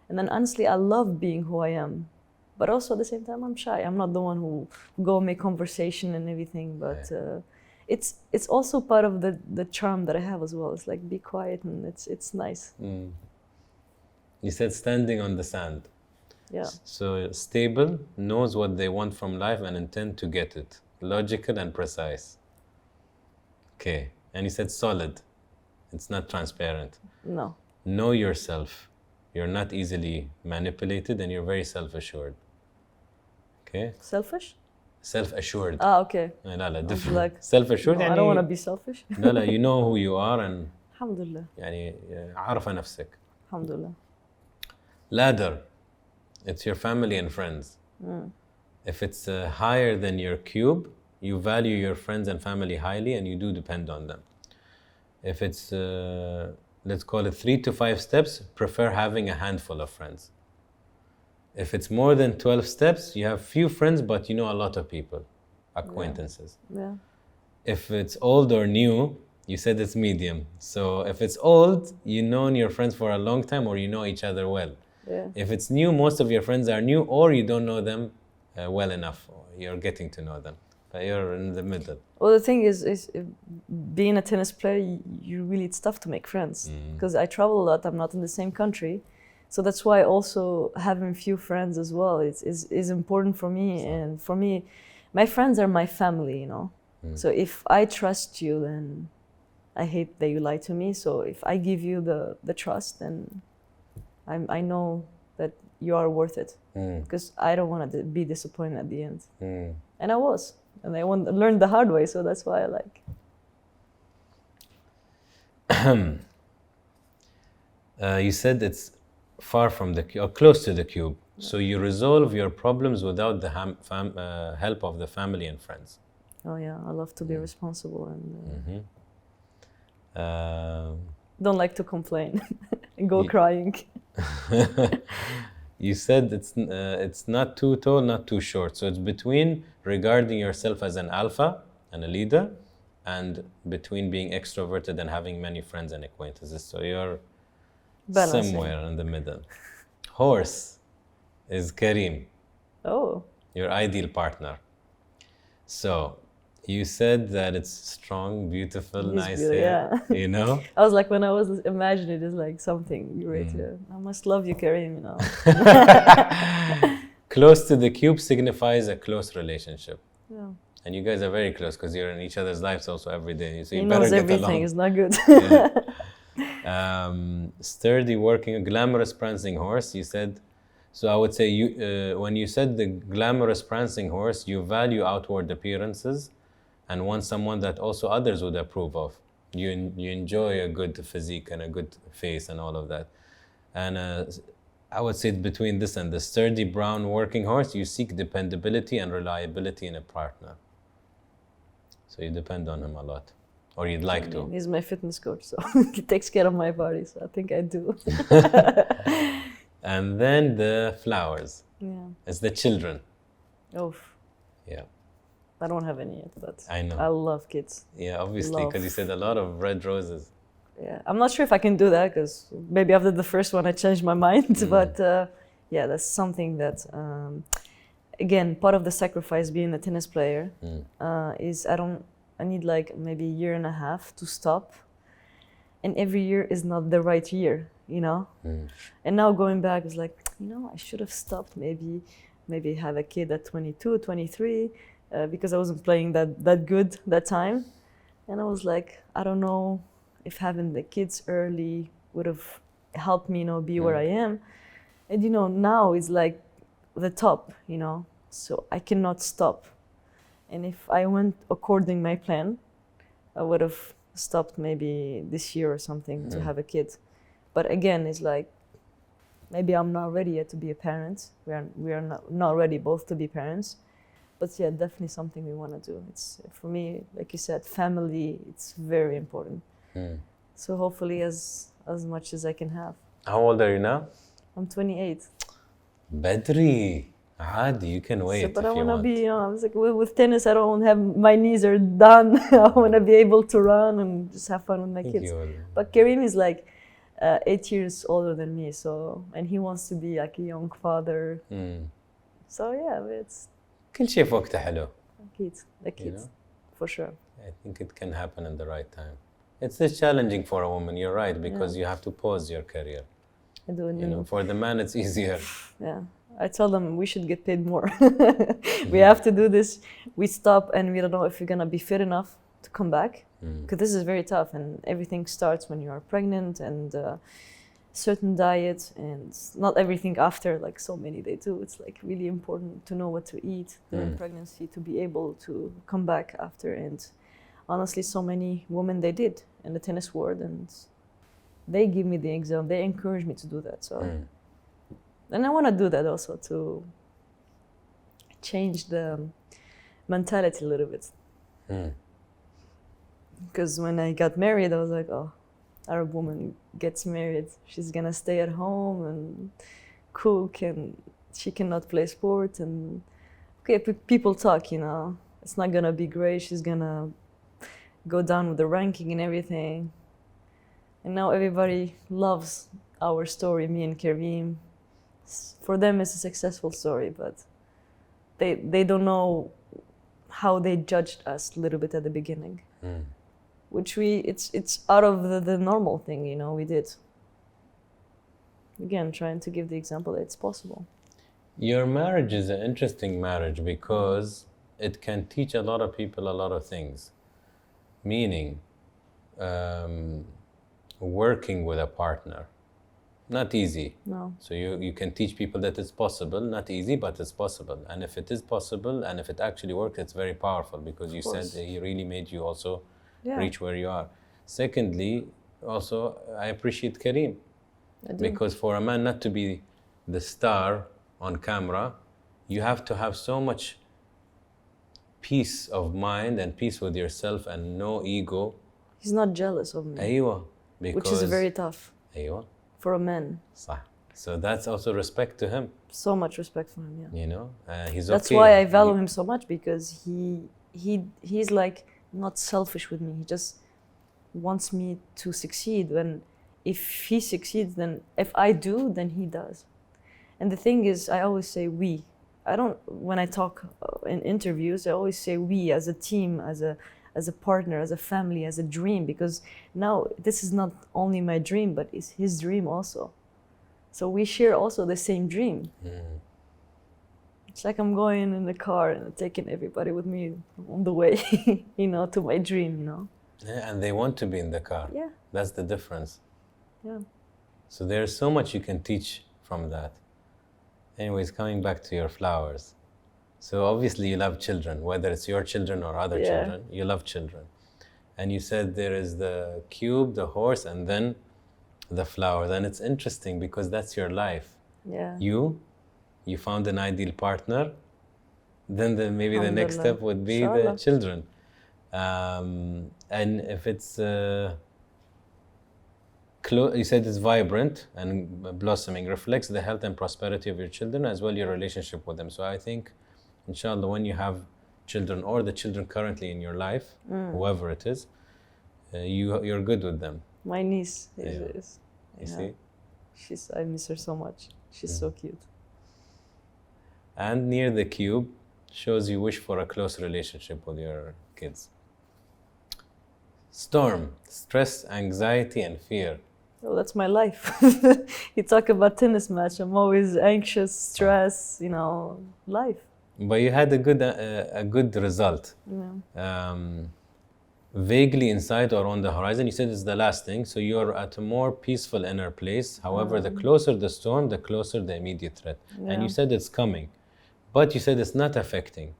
Speaker 1: And then honestly, I love being who I am. But also at the same time, I'm shy. I'm not the one who go make conversation and everything. But it's also part of the charm that I have as well. It's like be quiet and it's nice.
Speaker 2: You said standing on the sand.
Speaker 1: Yeah.
Speaker 2: So stable, knows what they want from life and intend to get it. Logical and precise. Okay. And you said solid. It's not transparent.
Speaker 1: No.
Speaker 2: Know yourself. You're not easily manipulated and you're very self-assured. Okay?
Speaker 1: Selfish?
Speaker 2: Self-assured.
Speaker 1: Ah, okay.
Speaker 2: لا لا different.
Speaker 1: Like,
Speaker 2: self-assured
Speaker 1: no,
Speaker 2: يعني
Speaker 1: I don't want to be selfish.
Speaker 2: لا لا you know who you are and
Speaker 1: الحمد لله.
Speaker 2: يعني عارفة نفسك.
Speaker 1: الحمد لله.
Speaker 2: Ladder. It's your family and friends. If it's higher than your cube, you value your friends and family highly and you do depend on them. If it's, let's call it 3 to 5 steps, prefer having a handful of friends. If it's more than 12 steps, you have few friends, but you know a lot of people, acquaintances.
Speaker 1: Yeah.
Speaker 2: If it's old or new, you said it's medium. So if it's old, you know your friends for a long time or you know each other well.
Speaker 1: Yeah.
Speaker 2: If it's new, most of your friends are new or you don't know them well enough. Or you're getting to know them. But you're in the middle.
Speaker 1: Well, the thing is being a tennis player, it's tough to make friends. Because I travel a lot, I'm not in the same country. So that's why also having few friends as well is important for me. And for me, my friends are my family, you know. So if I trust you, then I hate that you lie to me. So if I give you the trust, then I know that you are worth it. Because I don't want to be disappointed at the end. And I was. And I learned the hard way, so that's why I like.
Speaker 2: You said it's far from the cube, or close to the cube. So you resolve your problems without the help of the family and friends.
Speaker 1: Oh yeah, I love to be responsible and don't like to complain and go crying.
Speaker 2: You said it's not too tall, not too short. So it's between regarding yourself as an alpha and a leader and between being extroverted and having many friends and acquaintances. So you're somewhere in the middle. Horse is Karim.
Speaker 1: Oh.
Speaker 2: Your ideal partner. So you said that it's strong, beautiful, nice hair, you know?
Speaker 1: I was like, when I was imagining it is like something you right here. I must love you, Karim, you know.
Speaker 2: Close to the cube signifies a close relationship.
Speaker 1: Yeah.
Speaker 2: And you guys are very close because you're in each other's lives also every day. So you
Speaker 1: he
Speaker 2: better
Speaker 1: knows
Speaker 2: get
Speaker 1: everything,
Speaker 2: along.
Speaker 1: it's not good.
Speaker 2: Sturdy, working, glamorous prancing horse, you said. So I would say you, when you said the glamorous prancing horse, you value outward appearances and want someone that also others would approve of. You enjoy a good physique and a good face and all of that. And I would say between this and the sturdy brown working horse, you seek dependability and reliability in a partner. So you depend on him a lot, or you'd like to.
Speaker 1: He's my fitness coach, so he takes care of my body, so I think I do.
Speaker 2: And then the flowers.
Speaker 1: Yeah.
Speaker 2: It's the children.
Speaker 1: Oof.
Speaker 2: Yeah.
Speaker 1: I don't have any yet, but
Speaker 2: I know.
Speaker 1: I love kids.
Speaker 2: Yeah, obviously, because you said a lot of red roses.
Speaker 1: Yeah, I'm not sure if I can do that because maybe after the first one I changed my mind. But yeah, that's something that, again, part of the sacrifice being a tennis player is I need like maybe a year and a half to stop. And every year is not the right year, you know? And now going back is like, you know, I should have stopped, maybe have a kid at 22, 23, because I wasn't playing that good that time. And I was like, I don't know if having the kids early would have helped me, be where I am. And now it's like the top, so I cannot stop. And if I went according my plan, I would have stopped maybe this year or something to have a kid. But again, it's like, maybe I'm not ready yet to be a parent. We are not ready both to be parents. But yeah, definitely something we want to do. It's, for me, like you said, family, it's very important. So hopefully as much as I can have.
Speaker 2: How old are you now?
Speaker 1: I'm 28.
Speaker 2: Badri. عادي, you can wait.
Speaker 1: So, but
Speaker 2: if
Speaker 1: I
Speaker 2: you
Speaker 1: want to
Speaker 2: want.
Speaker 1: be, I was like, with tennis, I don't have, my knees are done. I want to be able to run and just have fun with my kids. But Karim is like 8 years older than me, so, and he wants to be like a young father. So yeah, it's...
Speaker 2: كل شيء في وقته حلو.
Speaker 1: The kids, for sure.
Speaker 2: I think it can happen in the right time. It's just challenging for a woman, you're right, because you have to pause your career.
Speaker 1: I do.
Speaker 2: For the man, it's easier.
Speaker 1: Yeah. I tell them we should get paid more. We have to do this. We stop and we don't know if you're going to be fit enough to come back. Because this is very tough and everything starts when you are pregnant and certain diet and not everything after, like so many they do. It's like really important to know what to eat during pregnancy to be able to come back after. And honestly, so many women, they did in the tennis world and they give me the example. They encourage me to do that. So. And I want to do that also to change the mentality a little bit. Because when I got married, I was like, oh, Arab woman gets married. She's going to stay at home and cook and she cannot play sport. And okay, people talk, it's not going to be great. She's going to go down with the ranking and everything. And now everybody loves our story, me and Karim. For them, it's a successful story, but they don't know how they judged us a little bit at the beginning, which it's out of the normal thing, we did. Again, trying to give the example that it's possible.
Speaker 2: Your marriage is an interesting marriage because it can teach a lot of people a lot of things, meaning working with a partner. Not easy.
Speaker 1: No.
Speaker 2: So you can teach people that it's possible, not easy, but it's possible. And if it is possible and if it actually works, it's very powerful because you said he really made you also reach where you are. Secondly, also, I appreciate Karim.
Speaker 1: I do.
Speaker 2: Because for a man not to be the star on camera, you have to have so much peace of mind and peace with yourself and no ego.
Speaker 1: He's not jealous of me.
Speaker 2: أيوة.
Speaker 1: Which is very tough.
Speaker 2: أيوة.
Speaker 1: For a man.
Speaker 2: صح. So that's also respect to him.
Speaker 1: So much respect for him,
Speaker 2: yeah. He's
Speaker 1: that's
Speaker 2: okay.
Speaker 1: why I value him so much because he's like not selfish with me. He just wants me to succeed. When if he succeeds, then if I do, then he does. And the thing is, I always say we. I don't, when I talk in interviews, I always say we as a team, as a partner, as a family, as a dream, because now this is not only my dream, but it's his dream also. So we share also the same dream. It's like I'm going in the car and taking everybody with me on the way, to my dream,
Speaker 2: Yeah, and they want to be in the car.
Speaker 1: Yeah.
Speaker 2: That's the difference.
Speaker 1: Yeah.
Speaker 2: So there's so much you can teach from that. Anyways, coming back to your flowers. So obviously you love children, whether it's your children or other children, you love children. And you said there is the cube, the horse, and then the flowers. And it's interesting because that's your life.
Speaker 1: Yeah.
Speaker 2: You found an ideal partner, then maybe the next step would be the children. And if it's, you said it's vibrant and blossoming, reflects the health and prosperity of your children as well your relationship with them. So I think, inshallah, when you have children or the children currently in your life, whoever it is, you're good with them.
Speaker 1: My niece is.
Speaker 2: You see?
Speaker 1: I miss her so much. She's so cute.
Speaker 2: And near the cube shows you wish for a close relationship with your kids. Storm, stress, anxiety, and fear.
Speaker 1: Oh, that's my life. You talk about tennis match, I'm always anxious, stress, life.
Speaker 2: But you had a good result.
Speaker 1: Yeah.
Speaker 2: vaguely inside or on the horizon. You said it's the last thing, so you're at a more peaceful inner place. However, the closer the storm, the closer the immediate threat. And you said it's coming, but you said it's not affecting.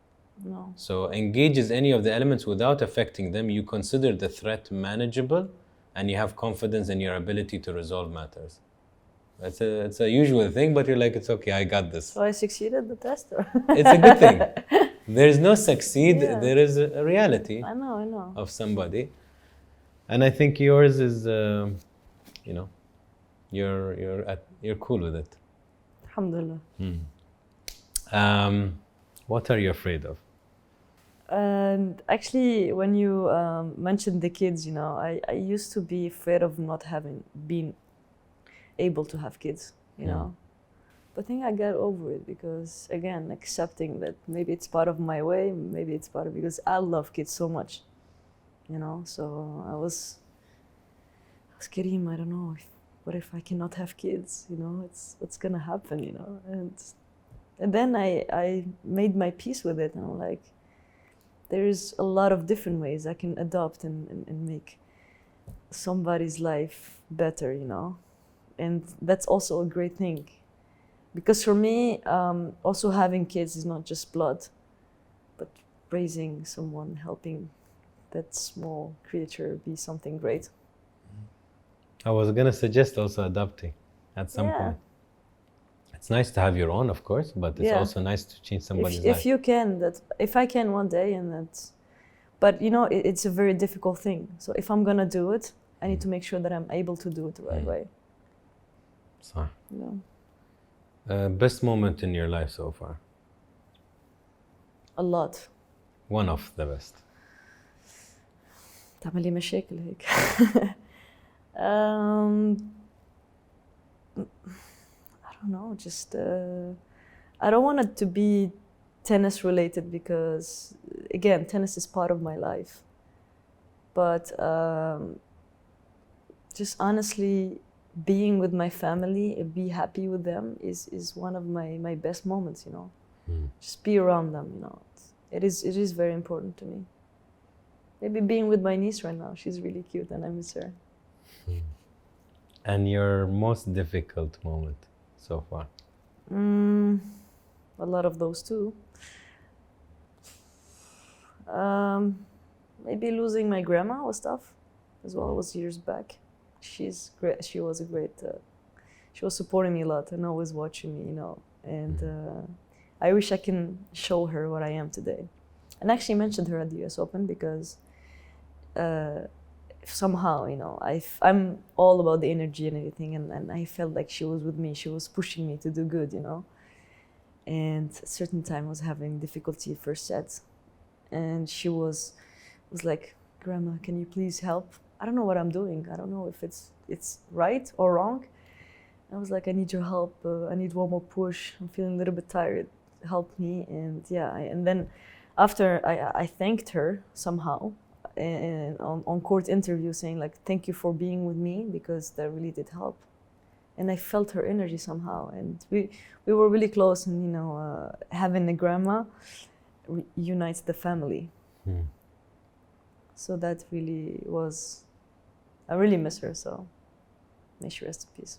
Speaker 1: No.
Speaker 2: So engages any of the elements without affecting them. You consider the threat manageable, and you have confidence in your ability to resolve matters. It's a usual thing, but you're like, it's okay, I got this.
Speaker 1: So I succeeded the test.
Speaker 2: It's a good thing. There is no succeed. There is a reality.
Speaker 1: I know.
Speaker 2: Of somebody, and I think yours is, you know, you're cool with it.
Speaker 1: Alhamdulillah.
Speaker 2: What are you afraid of?
Speaker 1: And actually, when you mentioned the kids, you know, I used to be afraid of not being able to have kids, you know. But I think I got over it because, again, accepting that maybe it's part of my way, maybe it's part of, because I love kids so much, you know. So I was Karim, I don't know, what if I cannot have kids, you know, what's gonna happen, you know. And then I made my peace with it, and I'm like, there's a lot of different ways I can adopt and make somebody's life better, you know. And that's also a great thing. Because for me, also having kids is not just blood, but raising someone, helping that small creature be something great.
Speaker 2: I was gonna suggest also adopting at some point. It's nice to have your own, of course, but it's also nice to change somebody's life.
Speaker 1: If you can, if I can one day, and that's, but you know, it's a very difficult thing. So if I'm gonna do it, I need to make sure that I'm able to do it the right way.
Speaker 2: So.
Speaker 1: Yeah.
Speaker 2: Best moment in your life so far?
Speaker 1: A lot.
Speaker 2: One of the best.
Speaker 1: تعمل لي مشاكل هيك. I don't know, just I don't want it to be tennis related because, again, tennis is part of my life. But just honestly, being with my family, be happy with them is one of my best moments, you know. Just be around them, you know. It is very important to me. Maybe being with my niece right now, she's really cute and I miss her.
Speaker 2: And your most difficult moment so far?
Speaker 1: A lot of those too. Maybe losing my grandma was tough as well. It was years back. She's great. She was a great. She was supporting me a lot and always watching me, you know. And I wish I can show her what I am today. And I actually mentioned her at the US Open because somehow, you know, I'm all about the energy and everything, and I felt like she was with me. She was pushing me to do good, you know. And at a certain time, I was having difficulty first sets, and she was like, "Grandma, can you please help? I don't know what I'm doing. I don't know if it's right or wrong." I was like, "I need your help. I need one more push. I'm feeling a little bit tired. Help me." And yeah, and then after I thanked her somehow and on court interview, saying like, "Thank you for being with me because that really did help." And I felt her energy somehow, and we were really close. And you know, having a grandma unites the family. So that really was. I really miss her. So may she rest in peace.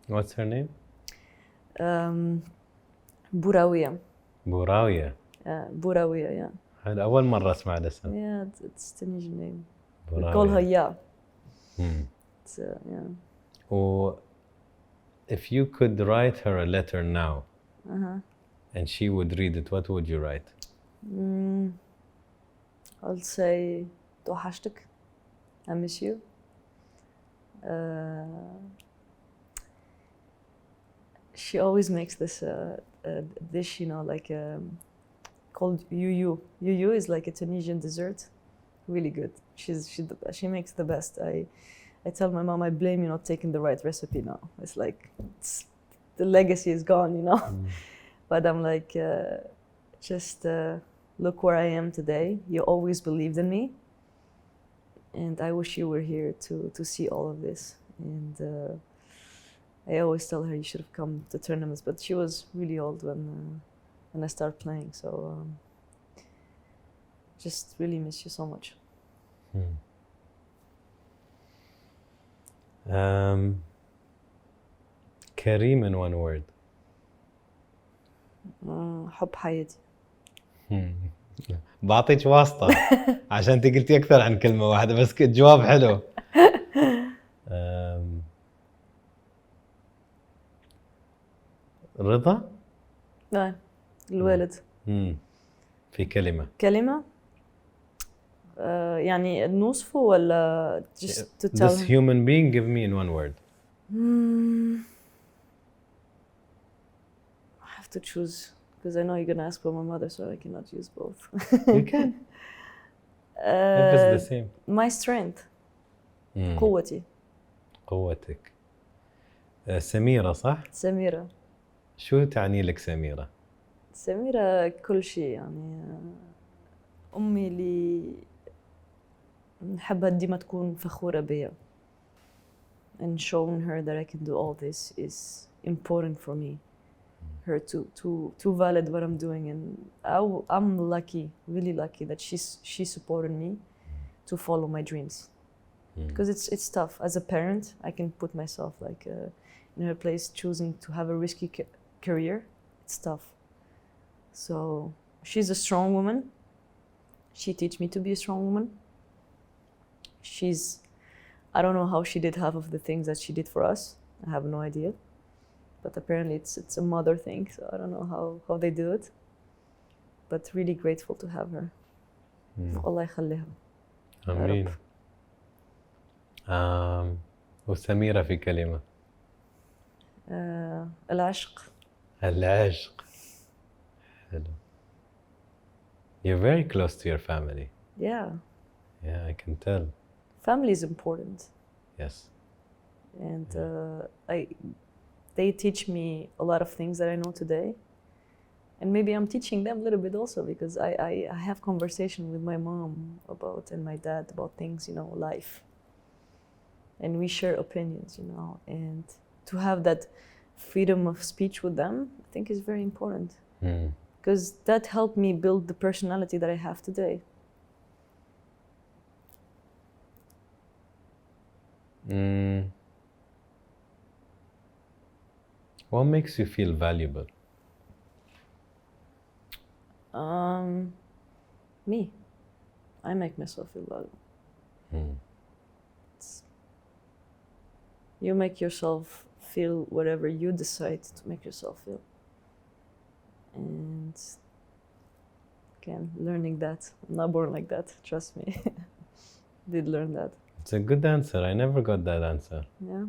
Speaker 2: What's her name?
Speaker 1: Burawiya.
Speaker 2: Burawiya.
Speaker 1: Burawiya, yeah.
Speaker 2: هذا أول مرة أسمع الاسم.
Speaker 1: Yeah, it's Tunisian name. We
Speaker 2: Burawiya.
Speaker 1: call her Ya. It's, yeah.
Speaker 2: Or if you could write her a letter now, and she would read it, what would you write?
Speaker 1: I'll say, توحشتك. I miss you. She always makes this dish, you know, like called yuyu. Yuyu is like a Tunisian dessert, really good. She makes the best. I tell my mom I blame you not taking the right recipe now. It's like the legacy is gone, you know. But I'm like, just look where I am today. You always believed in me. And I wish you were here to see all of this. And I always tell her you should have come to tournaments, but she was really old when I started playing. So just really miss you so much.
Speaker 2: كريم in one word.
Speaker 1: حب حياتي.
Speaker 2: بعطيك واسطة عشان انت قلتي اكثر عن كلمة واحدة بس جواب حلو. رضا؟
Speaker 1: لا الوالد.
Speaker 2: في كلمة.
Speaker 1: كلمة يعني نوصفه ولا just to tell
Speaker 2: This human being, give me in one word.
Speaker 1: I have to choose because I know you're gonna ask for my mother, so I cannot use both.
Speaker 2: You can. If it's the same.
Speaker 1: My strength. قوتي.
Speaker 2: قوتك. سميرة صح؟
Speaker 1: سميرة.
Speaker 2: شو تعني لك سميرة؟
Speaker 1: سميرة كل شيء يعني أمي اللي نحبها ديما تكون فخورة بيا. And showing her that I can do all this is important for me. Her to valid what I'm doing, and I'm lucky, really lucky that she supported me to follow my dreams. Because it's tough as a parent. I can put myself like in her place, choosing to have a risky career. It's tough. So she's a strong woman. She teach me to be a strong woman. I don't know how she did half of the things that she did for us. I have no idea. But apparently it's a mother thing, so I don't know how they do it. But really grateful to have her. الله يخليها.
Speaker 2: آمين. وسميرة في كلمة.
Speaker 1: العشق.
Speaker 2: العشق. Hello. You're very close to your family.
Speaker 1: Yeah.
Speaker 2: Yeah, I can tell.
Speaker 1: Family is important.
Speaker 2: Yes.
Speaker 1: And they teach me a lot of things that I know today. And maybe I'm teaching them a little bit also because I have conversation with my mom about and my dad about things, you know, life. And we share opinions, you know, and to have that freedom of speech with them, I think is very important. Because that helped me build the personality that I have today.
Speaker 2: What makes you feel valuable?
Speaker 1: Me. I make myself feel valuable. You make yourself feel whatever you decide to make yourself feel. And again, learning that. I'm not born like that, trust me. Did learn that.
Speaker 2: It's a good answer. I never got that answer.
Speaker 1: Yeah.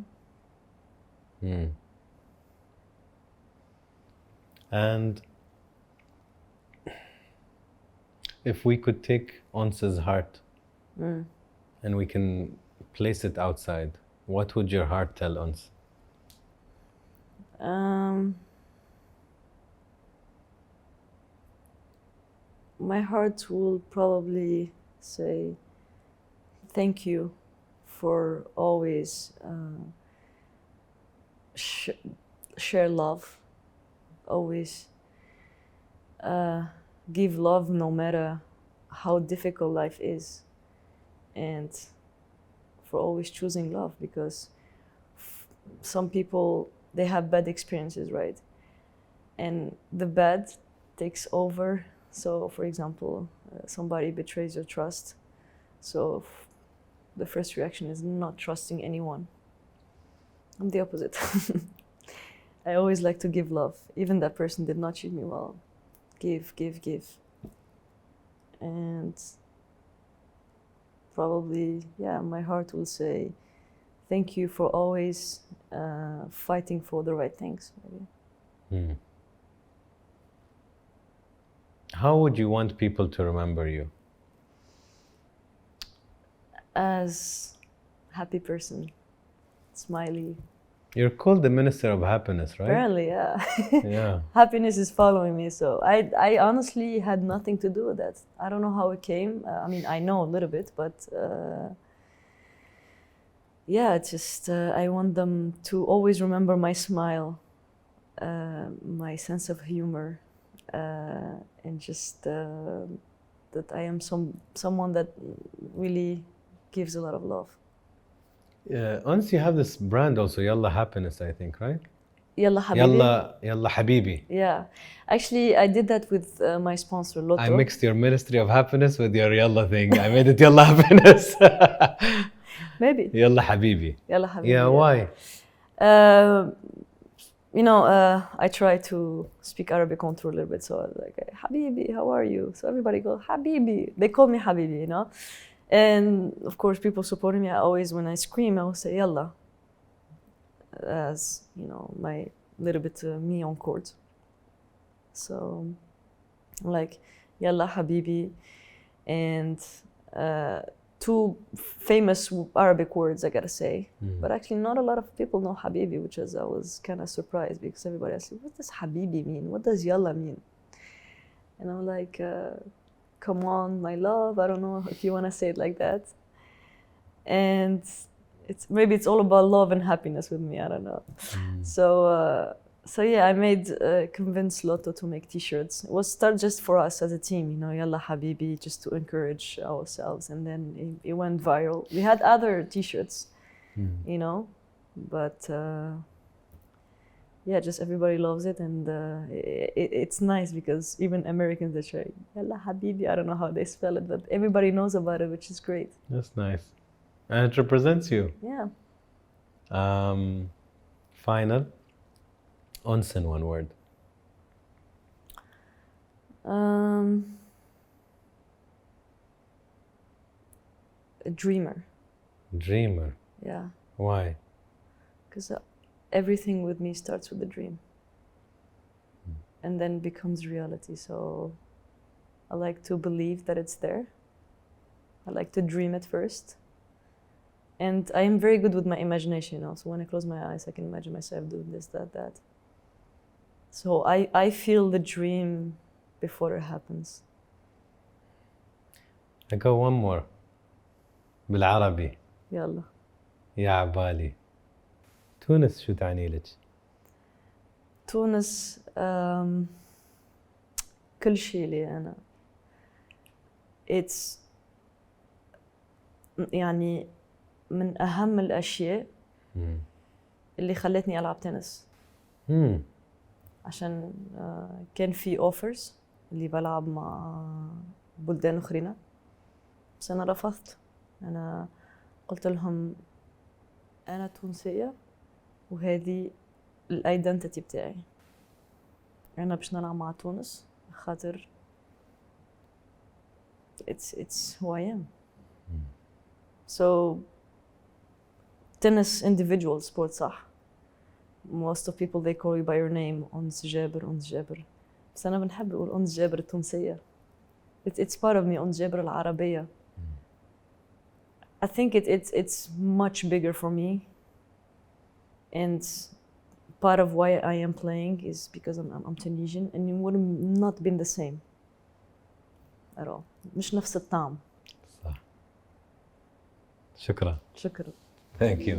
Speaker 2: And if we could take Ons's heart and we can place it outside, what would your heart tell Ons?
Speaker 1: My heart will probably say thank you for always share love, always give love no matter how difficult life is, and for always choosing love, because some people, they have bad experiences, right? And the bad takes over. So for example, somebody betrays your trust, so the first reaction is not trusting anyone. I'm the opposite. I always like to give love. Even that person did not treat me well. Give. And probably, yeah, my heart will say, thank you for always fighting for the right things, maybe.
Speaker 2: How would you want people to remember you?
Speaker 1: As happy person, smiley.
Speaker 2: You're called the Minister of Happiness, right?
Speaker 1: Apparently, yeah.
Speaker 2: Yeah.
Speaker 1: Happiness is following me, so I honestly had nothing to do with that. I don't know how it came. I mean, I know a little bit, but yeah, it's just I want them to always remember my smile, my sense of humor, and just that I am someone that really gives a lot of love.
Speaker 2: Ons, you have this brand also, Yalla Happiness, I think, right?
Speaker 1: Yalla Habibi.
Speaker 2: Yalla Habibi.
Speaker 1: Yeah, actually I did that with my sponsor Lotto.
Speaker 2: I mixed your Ministry of Happiness with your Yalla thing. I made it Yalla Happiness.
Speaker 1: Maybe.
Speaker 2: Yalla Habibi.
Speaker 1: Yalla Habibi.
Speaker 2: Yeah, why?
Speaker 1: You know, I try to speak Arabic contour a little bit, so I was like, Habibi, how are you? So everybody goes, Habibi. They call me Habibi, you know? And of course, people supporting me, I always, when I scream, I will say Yalla. As, you know, my little bit me on court. So, I'm like, Yalla Habibi. And two famous Arabic words, I gotta say. But actually, not a lot of people know Habibi, which is, I was kind of surprised because everybody asked me, what does Habibi mean? What does Yalla mean? And I'm like, come on, my love. I don't know if you want to say it like that. And maybe it's all about love and happiness with me. I don't know. So yeah, I convinced Lotto to make T-shirts. It was started just for us as a team, you know, Yalla Habibi, just to encourage ourselves. And then it went viral. We had other T-shirts, you know, but yeah, just everybody loves it. And it's nice because even Americans, they say, Yalla Habibi, I don't know how they spell it, but everybody knows about it, which is great.
Speaker 2: That's nice. And it represents you.
Speaker 1: Yeah.
Speaker 2: Final. Ons in one word.
Speaker 1: A dreamer.
Speaker 2: Dreamer.
Speaker 1: Yeah.
Speaker 2: Why?
Speaker 1: Because everything with me starts with a dream. And then becomes reality. So I like to believe that it's there. I like to dream it first. And I am very good with my imagination, you know. So when I close my eyes, I can imagine myself doing this, that. So I feel the dream before it happens.
Speaker 2: I go one more. بالعربي.
Speaker 1: يلا.
Speaker 2: يا عبالي. تونس شو تعني لك؟
Speaker 1: تونس كل شيء لي أنا. It's يعني من أهم الأشياء اللي خلتني ألعب تنس. عشان كان في اوفرز اللي بلعب مع بلدان اخرين بس انا رفضت. انا قلت لهم انا تونسيه وهذه الايدنتيتي بتاعي. انا باش نلعب مع تونس خاطر it's who I am. So tennis individual sport صح. Most of people they call you by your name, Ons Jabeur, Ons Jabeur. بس أنا بنحب أقول Ons Jabeur التونسية. It's part of me, Ons Jabeur العربية. I think it's much bigger for me. And part of why I am playing is because I'm Tunisian and it would have not been the same at all. مش نفس الطعم.
Speaker 2: صح. شكرا.
Speaker 1: شكرا.
Speaker 2: Thank you.